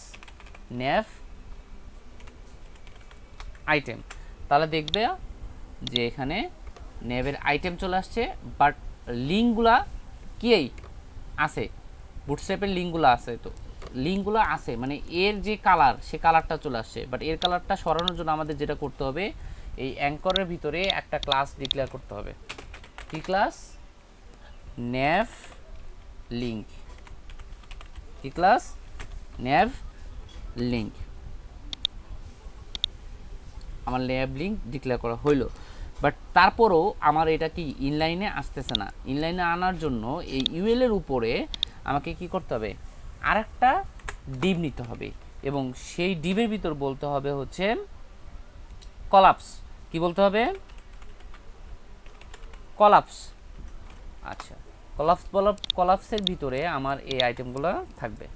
ন্যাপ আইটেম, তাহলে দেখবে যে এখানে ন্যাপের আইটেম চলে আসছে, বাট লিঙ্কগুলা কি আছে? বুটস্ট্র্যাপের লিঙ্কগুলো আছে। তো লিঙ্কগুলো আছে মানে এর যে কালার, সে কালারটা চলে আসছে। বাট এর কালারটা সরানোর জন্য আমাদের যেটা করতে হবে, এই অ্যাঙ্করের ভিতরে একটা ক্লাস ডিক্লেয়ার করতে হবে। কি ক্লাস? Nav link. কি ক্লাস? Nav link. আমার ন্যাভ লিঙ্ক ডিক্লেয়ার করা হইলো, বাট তারপরও আমার এটা কি ইনলাইনে আসতেছে না। ইনলাইনে আনার জন্য এই ইউএলের উপরে আমাকে কি করতে হবে? আর একটা ডিভ নিতে হবে, এবং সেই ডিভের ভিতর বলতে হবে হচ্ছে কলাপস। কি বলতে হবে? কলাপস। আচ্ছা, কলাপসের ভিতরে আমার এই আইটেমগুলো থাকবে।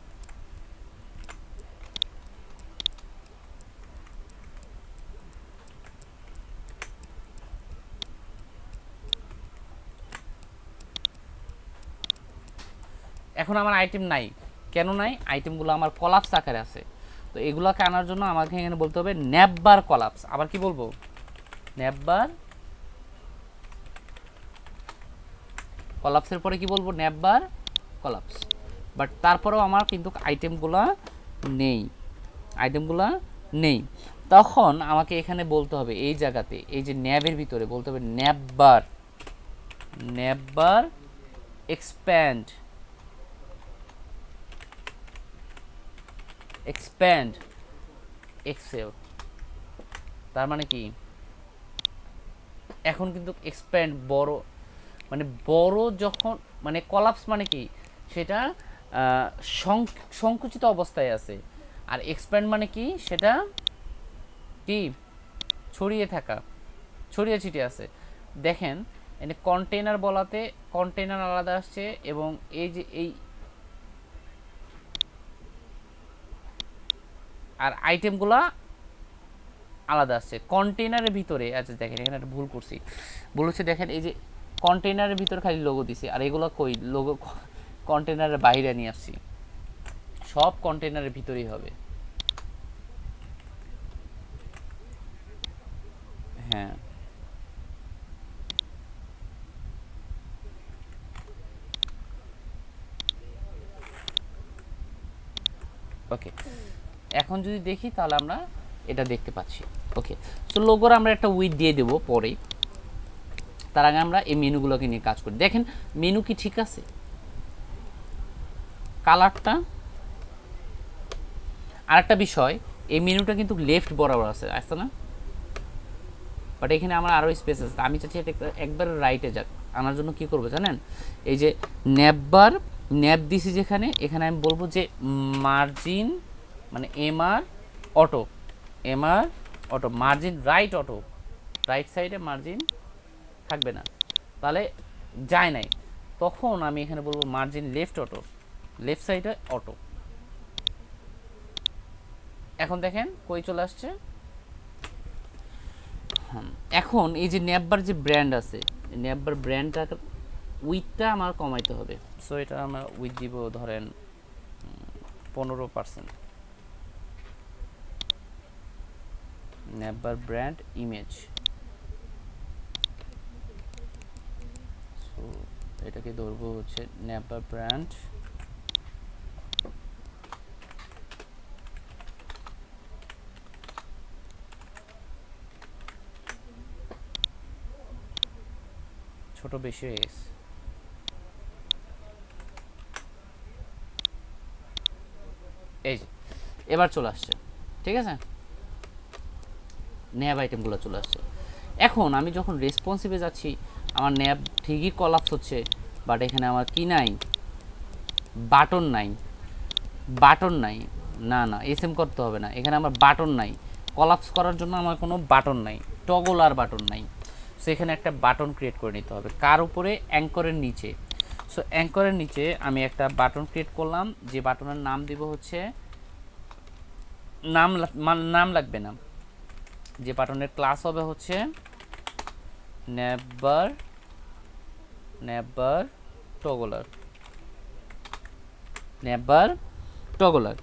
এখন আমার আইটেম নাই। কেন নাই? আইটেমগুলো আমার কলাপস আকারে আছে। তো এগুলোকে আনার জন্য আমাকে এখানে বলতে হবে ন্যাপবার কলাপস। আবার কি বলবো? ন্যাপবার কলাপসের পরে কি বলবো? ন্যাপবার কলাপস। বাট তারপরেও আমার কিন্তু আইটেমগুলো নেই, আইটেমগুলো নেই। তখন আমাকে এখানে বলতে হবে এই জায়গাতে, এই যে ন্যাবের ভিতরে বলতে হবে ন্যাপবার, ন্যাপবার এক্সপ্যান্ড, এক্সপ্যান্ড এক্সেল। তার মানে কি? এখন কিন্তু এক্সপ্যান্ড বড়, মানে বড় যখন, মানে কলাপস মানে কি? সেটা সংকুচিত অবস্থায় আছে। আর এক্সপ্যান্ড মানে কি? সেটা কি? ছড়িয়ে থাকা, ছড়িয়ে ছিটিয়ে আছে। দেখেন এখানে কন্টেইনার বলাতে কন্টেইনার আলাদা আসছে, এবং এই যে এই আর আইটেমগুলা আলাদা আসছে কন্টেইনারের ভিতরে। আচ্ছা দেখেন এখানে একটা ভুল করছি, ভুল হচ্ছে। দেখেন এই যে কন্টেইনারের ভিতরে খালি লোগো দিছি, আর এগুলো কই? লোগো কন্টেইনারের বাইরে নিয়ে আসছি। সব কন্টেইনারের ভিতরেই হবে। হ্যাঁ, ওকে। এখন যদি দেখি তাহলে আমরা এটা দেখতে পাচ্ছি। ওকে, সো লোগোর আমরা একটা উইথ দিয়ে দেবো পরে। তার আগে আমরা এই মেনুগুলোকে নিয়ে কাজ করি। দেখেন মেনু কি ঠিক আছে? কালারটা আরেকটা বিষয়, এই মেনুটা কিন্তু লেফট বরাবর আছে, আসছে না? বাট এখানে আমার আরও স্পেস আছে। আমি চাচ্ছি এটা একবার রাইটে যাক। আনার জন্য কি করব জানেন? এই যে ন্যাপবার ন্যাপ দিছি যেখানে, এখানে আমি বলবো যে মার্জিন মানে MR auto, MR auto, margin right auto, right সাইডে মার্জিন থাকবে না, তাহলে যায় নাই। তখন আমি এখানে বলবো মার্জিন লেফট অটো, লেফট সাইডে অটো। এখন দেখেন কই চলে আসছে। এখন এই যে ন্যাববার যে ব্র্যান্ড আছে, ন্যাববার ব্র্যান্ডটা উইথটা আমার কমাইতে হবে। সো এটা আমরা উইথ দিব ধরেন 15%। ন্যাববার ব্র্যান্ড ইমেজ, সো এটাকে ধরবো হচ্ছে ন্যাববার ব্র্যান্ড ছোট বেশি হয়ে গেছে। এই যে এবার চলে আসছে, ঠিক আছে, ন্যাব আইটেমগুলো চলে আসছে। এখন আমি যখন রেসপন্সিভে যাচ্ছি আমার ন্যাব ঠিকই কলাপস হচ্ছে, বাট এখানে আমার কি নাই, বাটন নাই, বাটন নাই, না না এসএম করতে হবে না, এখানে আমার বাটন নাই, কলাপস করার জন্য আমার কোনো বাটন নাই, টগল আর বাটন নাই। সো এখানে একটা বাটন ক্রিয়েট করে নিতে হবে, কার উপরে, অ্যাঙ্করের নিচে। সো অ্যাঙ্করের নিচে আমি একটা বাটন ক্রিয়েট করলাম, যে বাটনের নাম দিব হচ্ছে, নাম লাগবে না, যে বাটনের ক্লাস হবে হচ্ছে নেভার, নেভার টগলার, নেভার টগলার।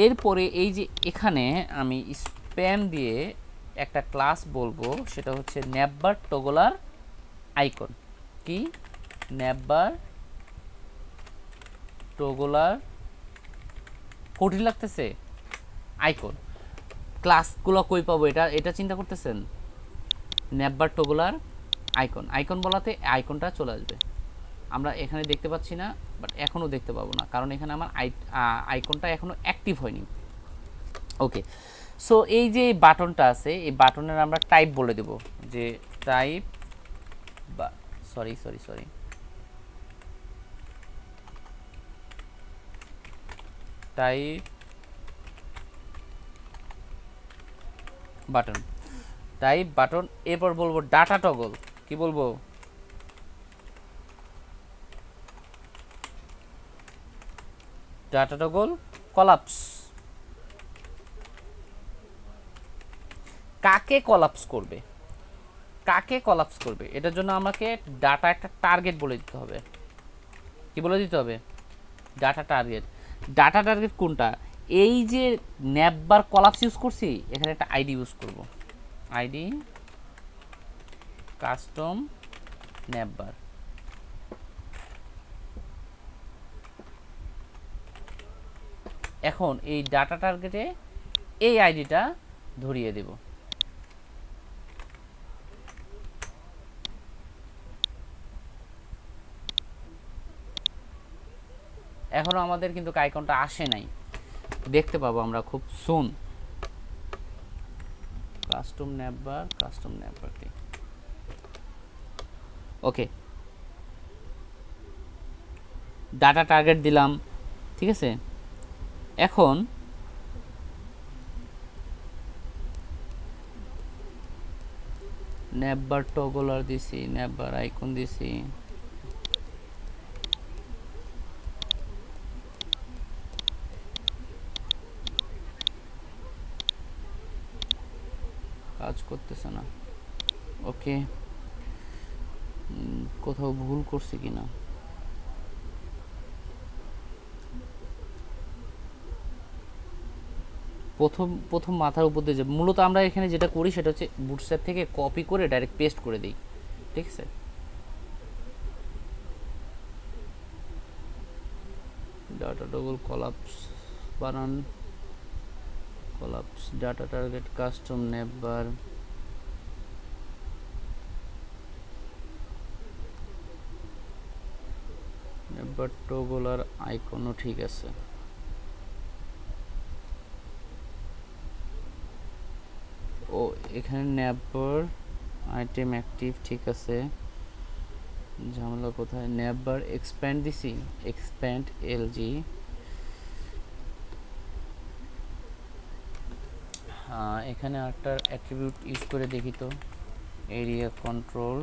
এরপরে এই যে এখানে আমি স্প্যাম দিয়ে একটা ক্লাস বলবো, সেটা হচ্ছে নেভার টগলার আইকন। কি, নেভার টগলার, কঠিন লাগতেছে, আইকন। ক্লাসগুলো কই পাবো, এটা এটা চিন্তা করতেছেন, নেভার টগলার আইকন, আইকন বলাতে আইকনটা চলে আসবে। আমরা এখানে দেখতে পাচ্ছি না, বাট এখনও দেখতে পাবো না, কারণ এখানে আমার আইকনটা এখনও অ্যাক্টিভ হয়নি। ওকে, সো এই যে বাটনটা আছে, এই বাটনের আমরা টাইপ বলে দেব, যে টাইপ বা sorry sorry sorry type button, type button. এরপর বলবো ডাটা টগল, কি বলবো, ডাটা টগল কলাপস। কাকে কলাপস করবে, কাকে কলাপস করবে, এটার জন্য আমাকে ডাটা একটা টার্গেট বলে দিতে হবে। কি বলে দিতে হবে, ডাটা টার্গেট। ডাটা টার্গেট কোনটা, এই যে ন্যাববার কলাপস ইউজ করছি, এখানে একটা আইডি ইউজ করব, আইডি কাস্টম ন্যাববার। এখন এই ডাটা টার্গেটে এই আইডিটা ধরিয়ে দেব। এখনো আমাদের কিন্তু আইকনটা আসে নাই, দেখতে পাবো আমরা খুব সুন। কাস্টম ন্যাববার, কাস্টম ন্যাববারটি ওকে, ডাটা টার্গেট দিলাম, ঠিক আছে। এখন ন্যাববার টগলার দিছি, ন্যাববার আইকন দিছি, কাজ করতেছে না। ওকে, কোথাও ভুল করছি কিনা, প্রথম প্রথম মাথার উপর দিয়ে যাবে। মূলত আমরা এখানে যেটা করি সেটা হচ্ছে বুটস্ট্র্যাপ থেকে কপি করে ডাইরেক্ট পেস্ট করে দিই, ঠিক আছে। ডাটা টগল কলাপস বানান, collapse data target custom navbar, navbar toggler আইকনও ঠিক আছে। ও এখানে নেভার আইটেম অ্যাক্টিভ, ঠিক আছে, ঝামেলা কোথায়, নেভার এক্সপ্যান্ড দিছি, এক্সপ্যান্ড এলজি, এখানে একটা অ্যাট্রিবিউট ইউজ করে দেখি তো, এরিয়া কন্ট্রোল